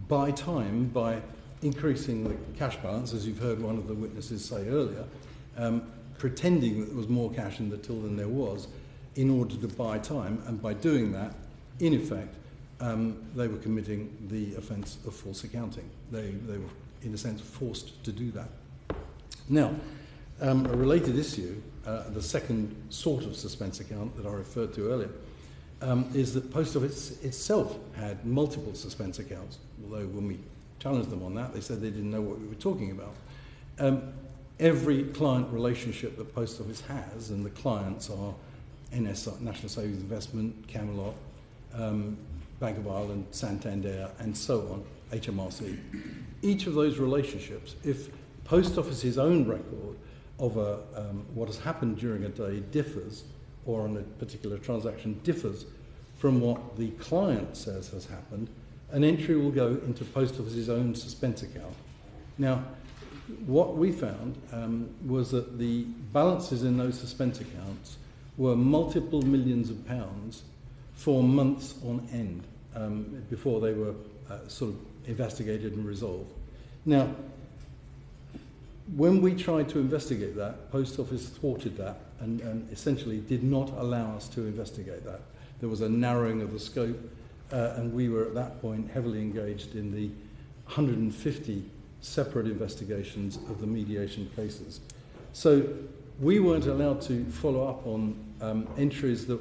buy time by increasing the cash balance, as you've heard one of the witnesses say earlier, pretending that there was more cash in the till than there was in order to buy time, and by doing that, in effect, they were committing the offence of false accounting. They were, in a sense, forced to do that. Now, a related issue, the second sort of suspense account that I referred to earlier, is that Post Office itself had multiple suspense accounts, although when we challenged them on that, they said they didn't know what we were talking about. Every client relationship that Post Office has, and the clients are NSI, National Savings Investment, Camelot, Bank of Ireland, Santander, and so on, HMRC. Each of those relationships, if Post Office's own record of what has happened during a day differs, or on a particular transaction differs from what the client says has happened, an entry will go into Post Office's own suspense account. Now, what we found was that the balances in those suspense accounts were multiple millions of pounds for months on end before they were sort of investigated and resolved. Now, when we tried to investigate that, Post Office thwarted that and essentially did not allow us to investigate that. There was a narrowing of the scope, and we were at that point heavily engaged in the 150 separate investigations of the mediation cases. So we weren't allowed to follow up on entries that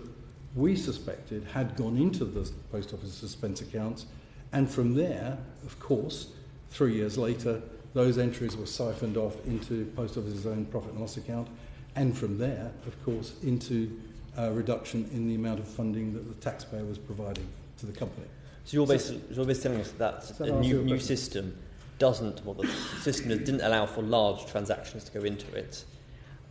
we suspected had gone into the Post Office suspense accounts, and from there, of course, 3 years later, those entries were siphoned off into Post Office's own profit and loss account, and from there, of course, into a reduction in the amount of funding that the taxpayer was providing to the company. So you're basically telling us that a new system doesn't, well, the system didn't allow for large transactions to go into it,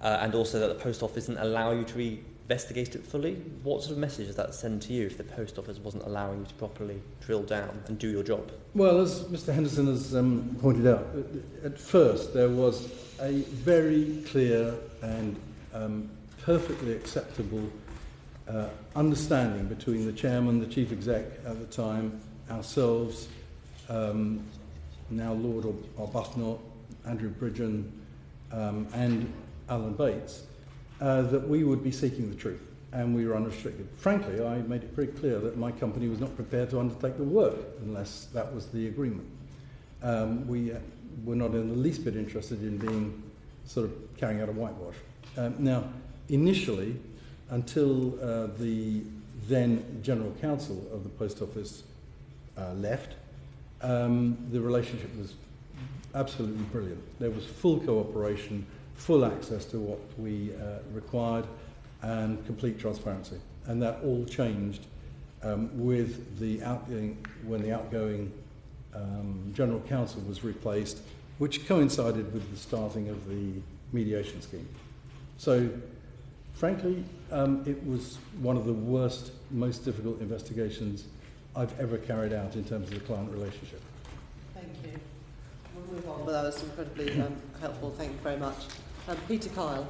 and also that the Post Office didn't allow you to investigate it fully. What sort of message does that send to you if the Post Office wasn't allowing you to properly drill down and do your job? Well, as Mr. Henderson has pointed out, at first there was a very clear and perfectly acceptable understanding between the chairman, the chief exec at the time, ourselves, now Lord Arbuthnot, Andrew Bridgen, and Alan Bates, that we would be seeking the truth, and we were unrestricted. Frankly, I made it pretty clear that my company was not prepared to undertake the work unless that was the agreement. We were not in the least bit interested in being sort of carrying out a whitewash. Now, initially, until the then General Counsel of the Post Office left, the relationship was absolutely brilliant. There was full cooperation, full access to what we required, and complete transparency. And that all changed with the when the outgoing General Counsel was replaced, which coincided with the starting of the mediation scheme. So, frankly, it was one of the worst, most difficult investigations I've ever carried out in terms of the client relationship. Thank you. We'll move on, but that was incredibly helpful. Thank you very much. Peter Kyle.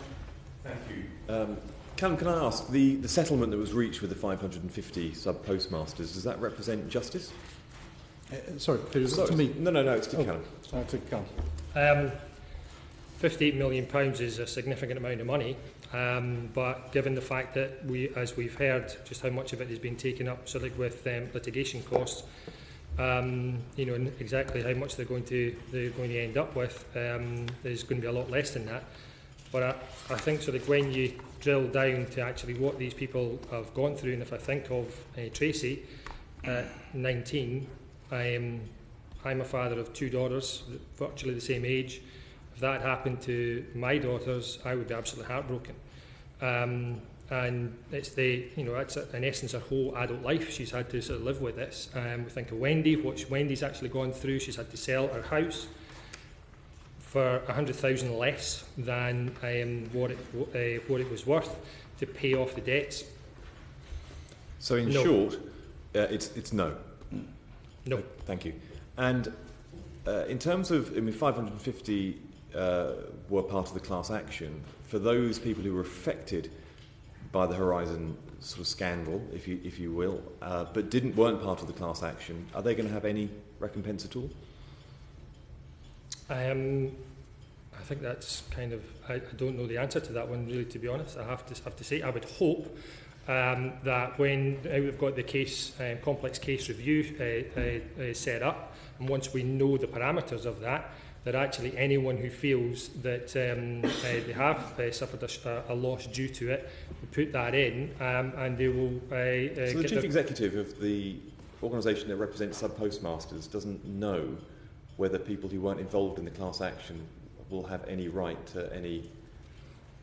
Thank you. Callum, can I ask, the settlement that was reached with the 550 sub-postmasters, does that represent justice? Sorry, Peter, is it to me? No, it's to Callum. Sorry, to Callum. £58 million is a significant amount of money, but given the fact that as we've heard, just how much of it has been taken up with litigation costs, and exactly how much they're going to end up with, is going to be a lot less than that. But I think when you drill down to actually what these people have gone through, and if I think of Tracy, at 19, I'm a father of 2 daughters, virtually the same age. If that happened to my daughters, I would be absolutely heartbroken. And it's that's in essence her whole adult life. She's had to sort of live with this. We think of Wendy, what Wendy's actually gone through. She's had to sell her house for 100,000 less than what it was worth to pay off the debts. So in short, it's no. No. Thank you. And in terms of, 550 were part of the class action. For those people who were affected by the Horizon sort of scandal, if you will, but weren't part of the class action, are they going to have any recompense at all? I think that's kind of, I don't know the answer to that one, really, to be honest. I have to say, I would hope that when we've got the case, complex case review set up, and once we know the parameters of that, that actually anyone who feels that they have suffered a loss due to it, will put that in, and they will... so the chief executive of the organisation that represents sub-postmasters doesn't know whether people who weren't involved in the class action will have any right to any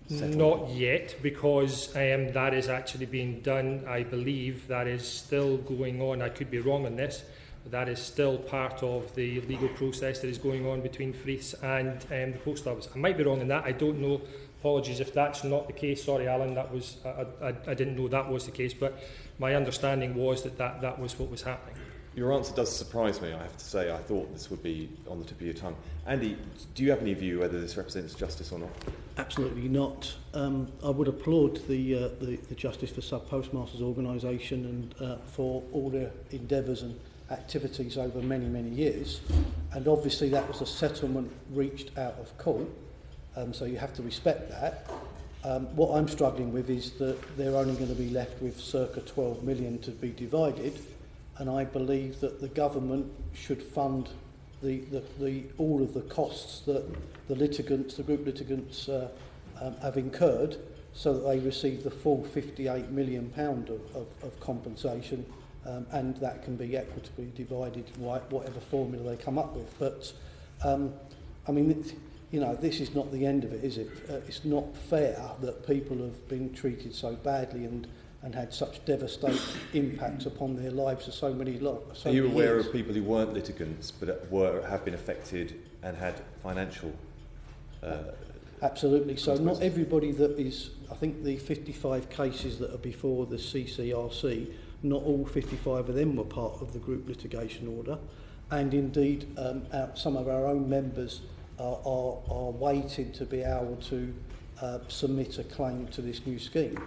settlement? Not yet, because that is actually being done. I believe that is still going on. I could be wrong on this, but that is still part of the legal process that is going on between Freeth and the Post Office. I might be wrong on that. I don't know. Apologies if that's not the case. Sorry, Alan, that was I didn't know that was the case, but my understanding was that was what was happening. Your answer does surprise me, I have to say. I thought this would be on the tip of your tongue. Andy, do you have any view whether this represents justice or not? Absolutely not. I would applaud the Justice for Sub-Postmasters organisation and for all their endeavours and activities over many, many years. And obviously that was a settlement reached out of court, so you have to respect that. What I'm struggling with is that they're only going to be left with circa 12 million to be divided, and I believe that the government should fund all of the costs that the group litigants have incurred, so that they receive the full £58 million of compensation, and that can be equitably divided, whatever formula they come up with. But, I mean, you know, this is not the end of it, is it? It's not fair that people have been treated so badly and had such devastating impacts upon their lives for so many years. Are you aware of people who weren't litigants but have been affected and had financial... Absolutely. So not everybody that is... I think the 55 cases that are before the CCRC, not all 55 of them were part of the group litigation order. And indeed, some of our own members are waiting to be able to submit a claim to this new scheme.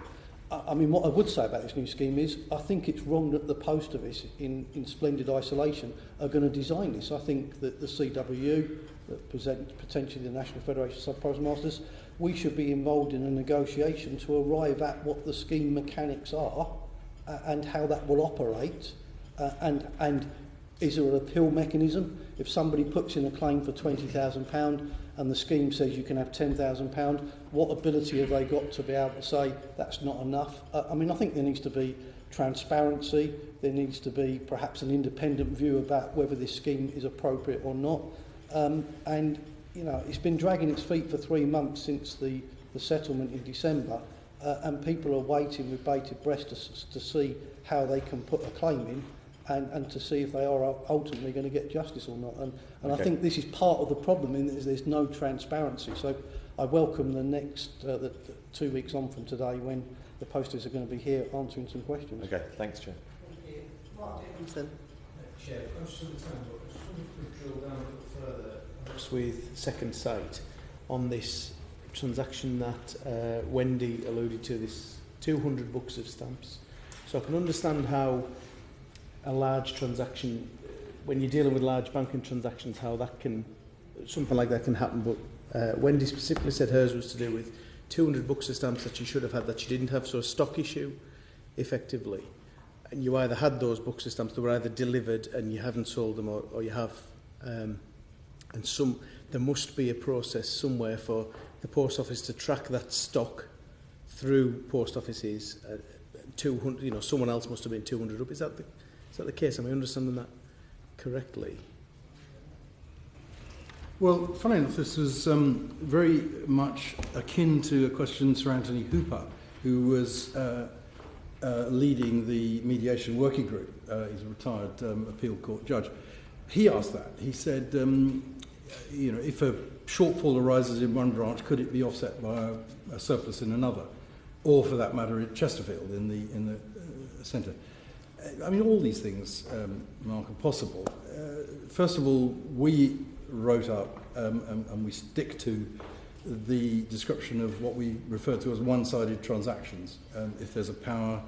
I mean, what I would say about this new scheme is I think it's wrong that the Post Office, in splendid isolation, are going to design this. I think that the CWU, potentially the National Federation of Sub-Postmasters, we should be involved in a negotiation to arrive at what the scheme mechanics are and how that will operate, and is there an appeal mechanism? If somebody puts in a claim for £20,000 and the scheme says you can have £10,000, what ability have they got to be able to say that's not enough? I mean, I think there needs to be transparency, there needs to be perhaps an independent view about whether this scheme is appropriate or not. And, you know, it's been dragging its feet for 3 months since the settlement in December, and people are waiting with bated breath to see how they can put a claim in and to see if they are ultimately going to get justice or not. And okay. I think this is part of the problem, in that there's no transparency. So I welcome the next 2 weeks on from today when the posters are going to be here answering some questions. Okay, thanks, Chair. Thank you. Mark Dickinson. Chair, conscious of the time, but I just wanted to drill down a bit further, perhaps with Second Sight, on this transaction that Wendy alluded to, this 200 books of stamps. So I can understand how a large transaction, when you're dealing with large banking transactions, how that can, something like that can happen. But Wendy specifically said hers was to do with 200 books of stamps that she should have had that she didn't have, so a stock issue, effectively. And you either had those books of stamps that were either delivered and you haven't sold them, or you have. And there must be a process somewhere for the post office to track that stock through post offices. 200, you know, someone else must have been 200 up. Is that the case? Am I understanding that correctly? Well, funny enough, this was very much akin to a question Sir Anthony Hooper, who was leading the mediation working group. He's a retired appeal court judge. He asked that. He said, you know, if a shortfall arises in one branch, could it be offset by a surplus in another? Or, for that matter, at Chesterfield in the centre. I mean, all these things, Mark, are possible. First of all, we wrote up, and we stick to the description of what we refer to as one-sided transactions. If there's a power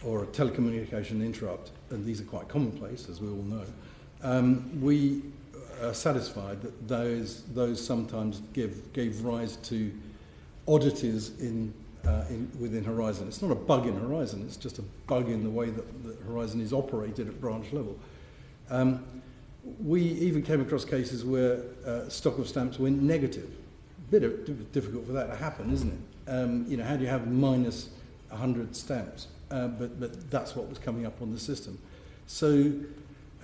or a telecommunication interrupt, and these are quite commonplace, as we all know, we are satisfied that those sometimes gave rise to oddities within Horizon. It's not a bug in Horizon, it's just a bug in the way that Horizon is operated at branch level. We even came across cases where stock of stamps went negative. Bit difficult for that to happen, isn't it? You know, how do you have minus 100 stamps? But that's what was coming up on the system. So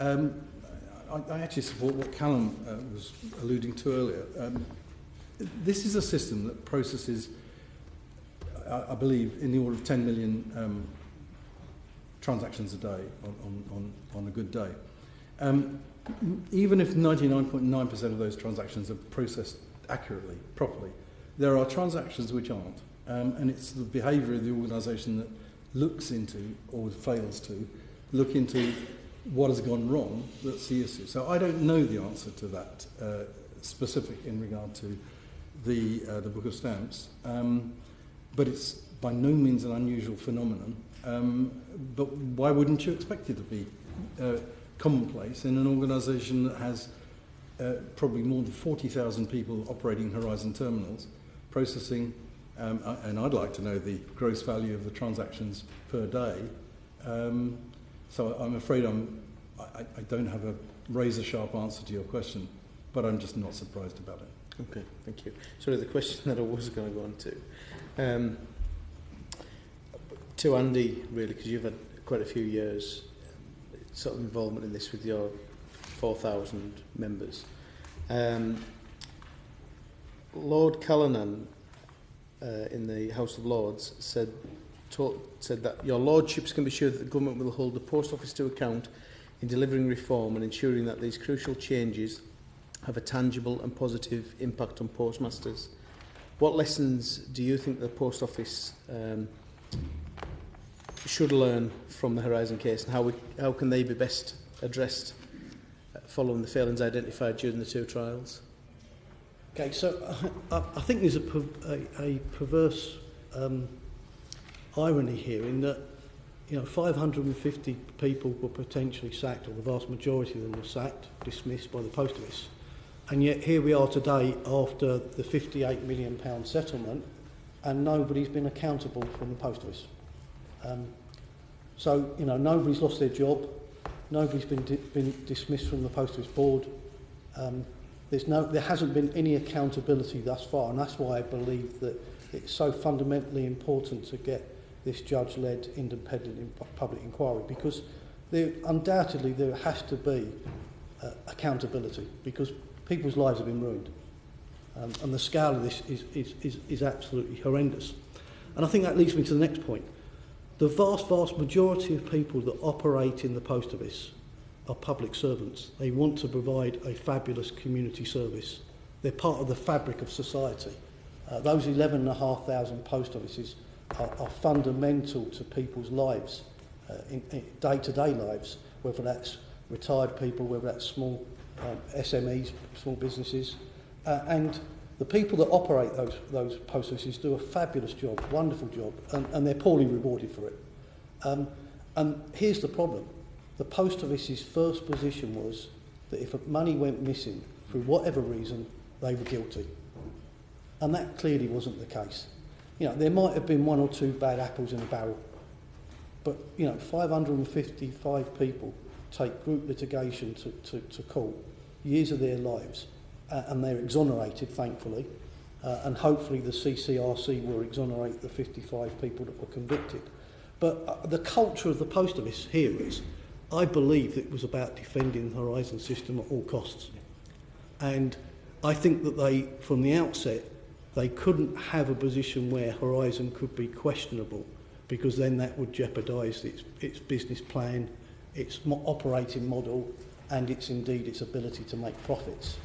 I actually support what Callum was alluding to earlier. This is a system that processes, I believe, in the order of 10 million transactions a day on a good day. Even if 99.9% of those transactions are processed accurately, properly, there are transactions which aren't. And it's the behaviour of the organisation that looks into, or fails to, look into what has gone wrong that's the issue. So I don't know the answer to that specific in regard to the Book of Stamps. But it's by no means an unusual phenomenon. But why wouldn't you expect it to be commonplace in an organisation that has probably more than 40,000 people operating Horizon terminals, processing, and I'd like to know the gross value of the transactions per day. So I'm afraid I don't have a razor-sharp answer to your question, but I'm just not surprised about it. Okay, thank you. Sorry, the question that I was going to go on to Andy, really, because you've had quite a few years sort of involvement in this with your 4,000 members. Lord Callanan in the House of Lords said that your lordships can be sure that the government will hold the post office to account in delivering reform and ensuring that these crucial changes have a tangible and positive impact on postmasters. What lessons do you think the post office should learn from the Horizon case, and how can they be best addressed following the failings identified during the two trials? Okay, so I think there's a perverse irony here in that 550 people were potentially sacked, or the vast majority of them were sacked, dismissed by the Post Office. And yet here we are today after the £58 million settlement, and nobody's been accountable from the Post Office. So nobody's lost their job, nobody's been dismissed from the Post Office board. There hasn't been any accountability thus far, and that's why I believe that it's so fundamentally important to get this judge-led independent public inquiry, because undoubtedly there has to be accountability, because people's lives have been ruined, and the scale of this is absolutely horrendous. And I think that leads me to the next point. The vast majority of people that operate in the Post Office are public servants. They want to provide a fabulous community service. They're part of the fabric of society. Those 11,500 post offices are fundamental to people's lives, in day-to-day lives, whether that's retired people, whether that's small SMEs, small businesses. And the people that operate those post offices do a fabulous job, wonderful job, and they're poorly rewarded for it. And here's the problem. The Post Office's first position was that if money went missing for whatever reason, they were guilty. And that clearly wasn't the case. There might have been one or two bad apples in a barrel, but 555 people take group litigation to court, years of their lives, and they're exonerated, thankfully, and hopefully the CCRC will exonerate the 55 people that were convicted. But the culture of the Post Office here is, I believe it was about defending the Horizon system at all costs. And I think that they, from the outset, they couldn't have a position where Horizon could be questionable, because then that would jeopardise its business plan, its operating model, and its ability to make profits.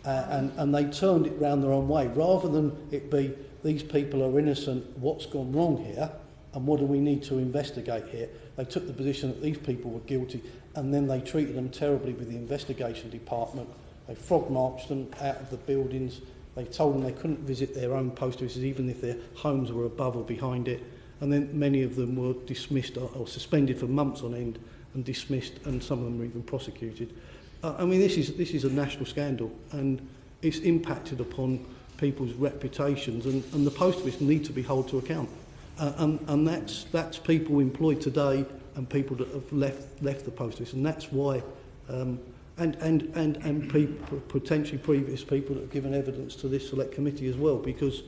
And they turned it round their own way. Rather than it be, these people are innocent, what's gone wrong here, and what do we need to investigate here? They took the position that these people were guilty, and then they treated them terribly with the investigation department. They frog-marched them out of the buildings. They told them they couldn't visit their own post offices, even if their homes were above or behind it. And then many of them were dismissed or suspended for months on end, and dismissed, and some of them were even prosecuted. This is a national scandal, and it's impacted upon people's reputations, and the Post Office need to be held to account. And that's people employed today and people that have left the Post Office, and that's why and people, potentially previous people that have given evidence to this select committee as well, because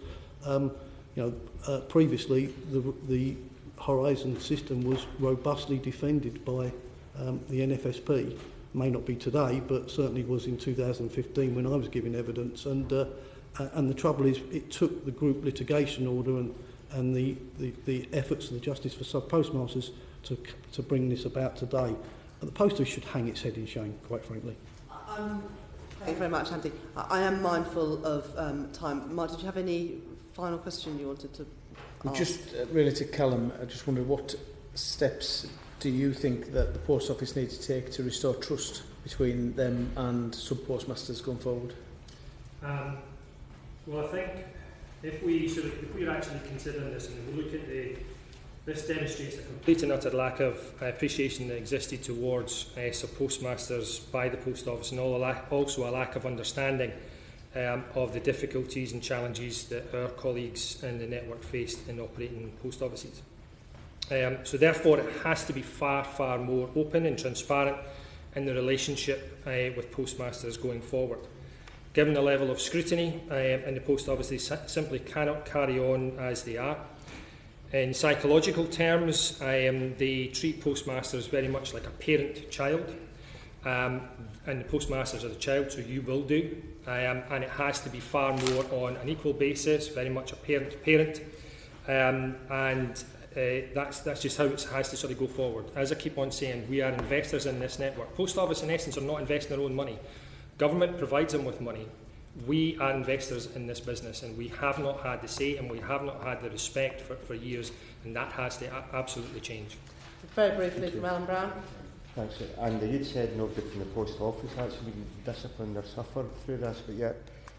previously the Horizon system was robustly defended by the NFSP. May not be today, but certainly was in 2015 when I was giving evidence. And the trouble is, it took the group litigation order and the efforts of the Justice for Sub-Postmasters to bring this about today. And the Post Office should hang its head in shame, quite frankly. Thank you very much, Andy. I am mindful of time. Mark, did you have any final question you wanted to ask? Just really to Callum, I just wondered, what steps do you think that the Post Office need to take to restore trust between them and sub-postmasters going forward? Well, I think if we're actually considering this, and if we look at this demonstrates a complete and utter lack of appreciation that existed towards sub-postmasters by the Post Office, and also a lack of understanding of the difficulties and challenges that our colleagues in the network faced in operating post offices. So therefore it has to be far, far more open and transparent in the relationship with postmasters going forward. Given the level of scrutiny in the post office, they simply cannot carry on as they are. In psychological terms, they treat postmasters very much like a parent-child, and the postmasters are the child, so you will do, and it has to be far more on an equal basis, very much a parent-to-parent, that's just how it has to sort of go forward. As I keep on saying, we are investors in this network. Post Office, in essence, are not investing their own money. Government provides them with money. We are investors in this business, and we have not had the say, and we have not had the respect for years, and that has to absolutely change. Very briefly from Alan Brown. Thanks. And you'd said nobody from the post office actually been disciplined or suffered through this, but yet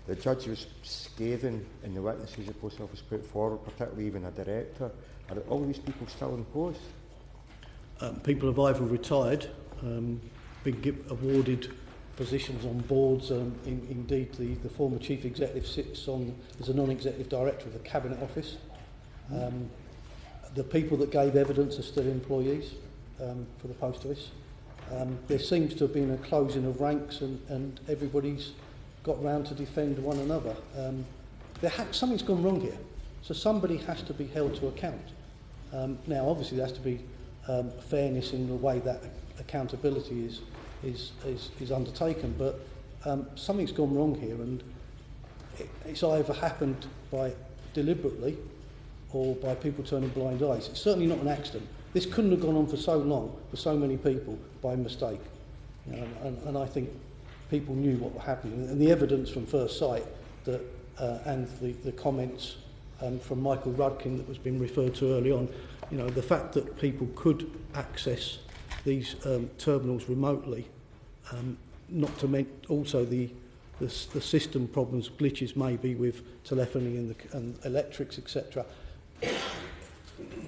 the judge was scathing in the witnesses the post office put forward, particularly even a director. Are all these people still in post? People have either retired, been awarded positions on boards. Indeed, the former chief executive sits on as a non-executive director of the Cabinet Office. The people that gave evidence are still employees for the post office. There seems to have been a closing of ranks, and everybody's got round to defend one another. Something's gone wrong here, so somebody has to be held to account. Now, obviously, there has to be fairness in the way that accountability is undertaken, but something's gone wrong here, and it's either happened by deliberately or by people turning blind eyes. It's certainly not an accident. This couldn't have gone on for so long, for so many people, by mistake. And I think people knew what was happening. And the evidence from first sight that, and the comments from Michael Rudkin that was being referred to early on, the fact that people could access these terminals remotely, not to mention also the system problems, glitches maybe with telephony and electrics, etc.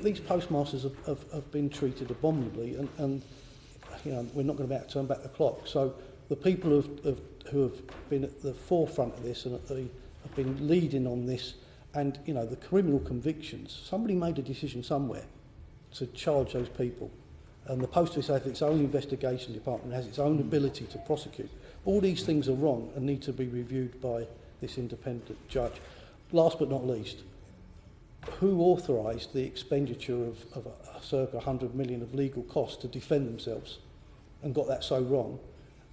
These postmasters have been treated abominably, and we're not going to be able to turn back the clock. So the people who have been at the forefront of this and have been leading on this, and the criminal convictions, somebody made a decision somewhere to charge those people. And the Post Office has its own investigation department, has its own ability to prosecute. All these things are wrong and need to be reviewed by this independent judge. Last but not least, who authorised the expenditure of circa 100 million of legal costs to defend themselves and got that so wrong?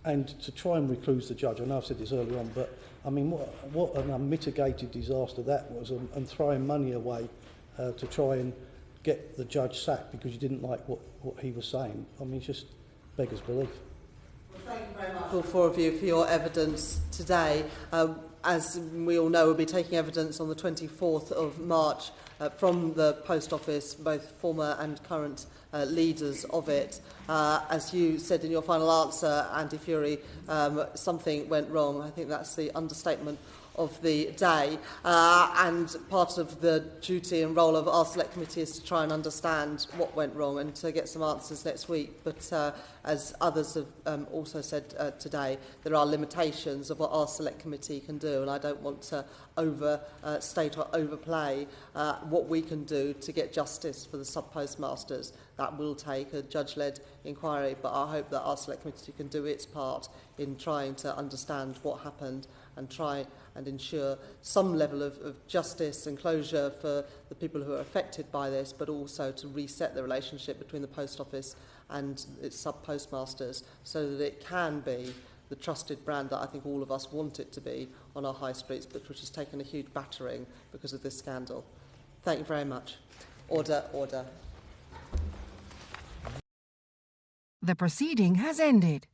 And to try and recluse the judge, I know I've said this earlier on, but I mean, what an unmitigated disaster that was, and throwing money away to try and get the judge sacked because you didn't like what he was saying. I mean, it just beggars belief. Well, thank you very much, all four of you, for your evidence today. As we all know, we'll be taking evidence on the 24th of March from the Post Office, both former and current leaders of it. As you said in your final answer, Andy Fury, something went wrong. I think that's the understatement of the day, and part of the duty and role of our select committee is to try and understand what went wrong and to get some answers next week. But as others have also said today, there are limitations of what our select committee can do, and I don't want to overstate or overplay what we can do to get justice for the sub-postmasters. That will take a judge-led inquiry, but I hope that our select committee can do its part in trying to understand what happened and try and ensure some level of justice and closure for the people who are affected by this, but also to reset the relationship between the Post Office and its sub-postmasters so that it can be the trusted brand that I think all of us want it to be on our high streets, but which has taken a huge battering because of this scandal. Thank you very much. Order, order. The proceeding has ended.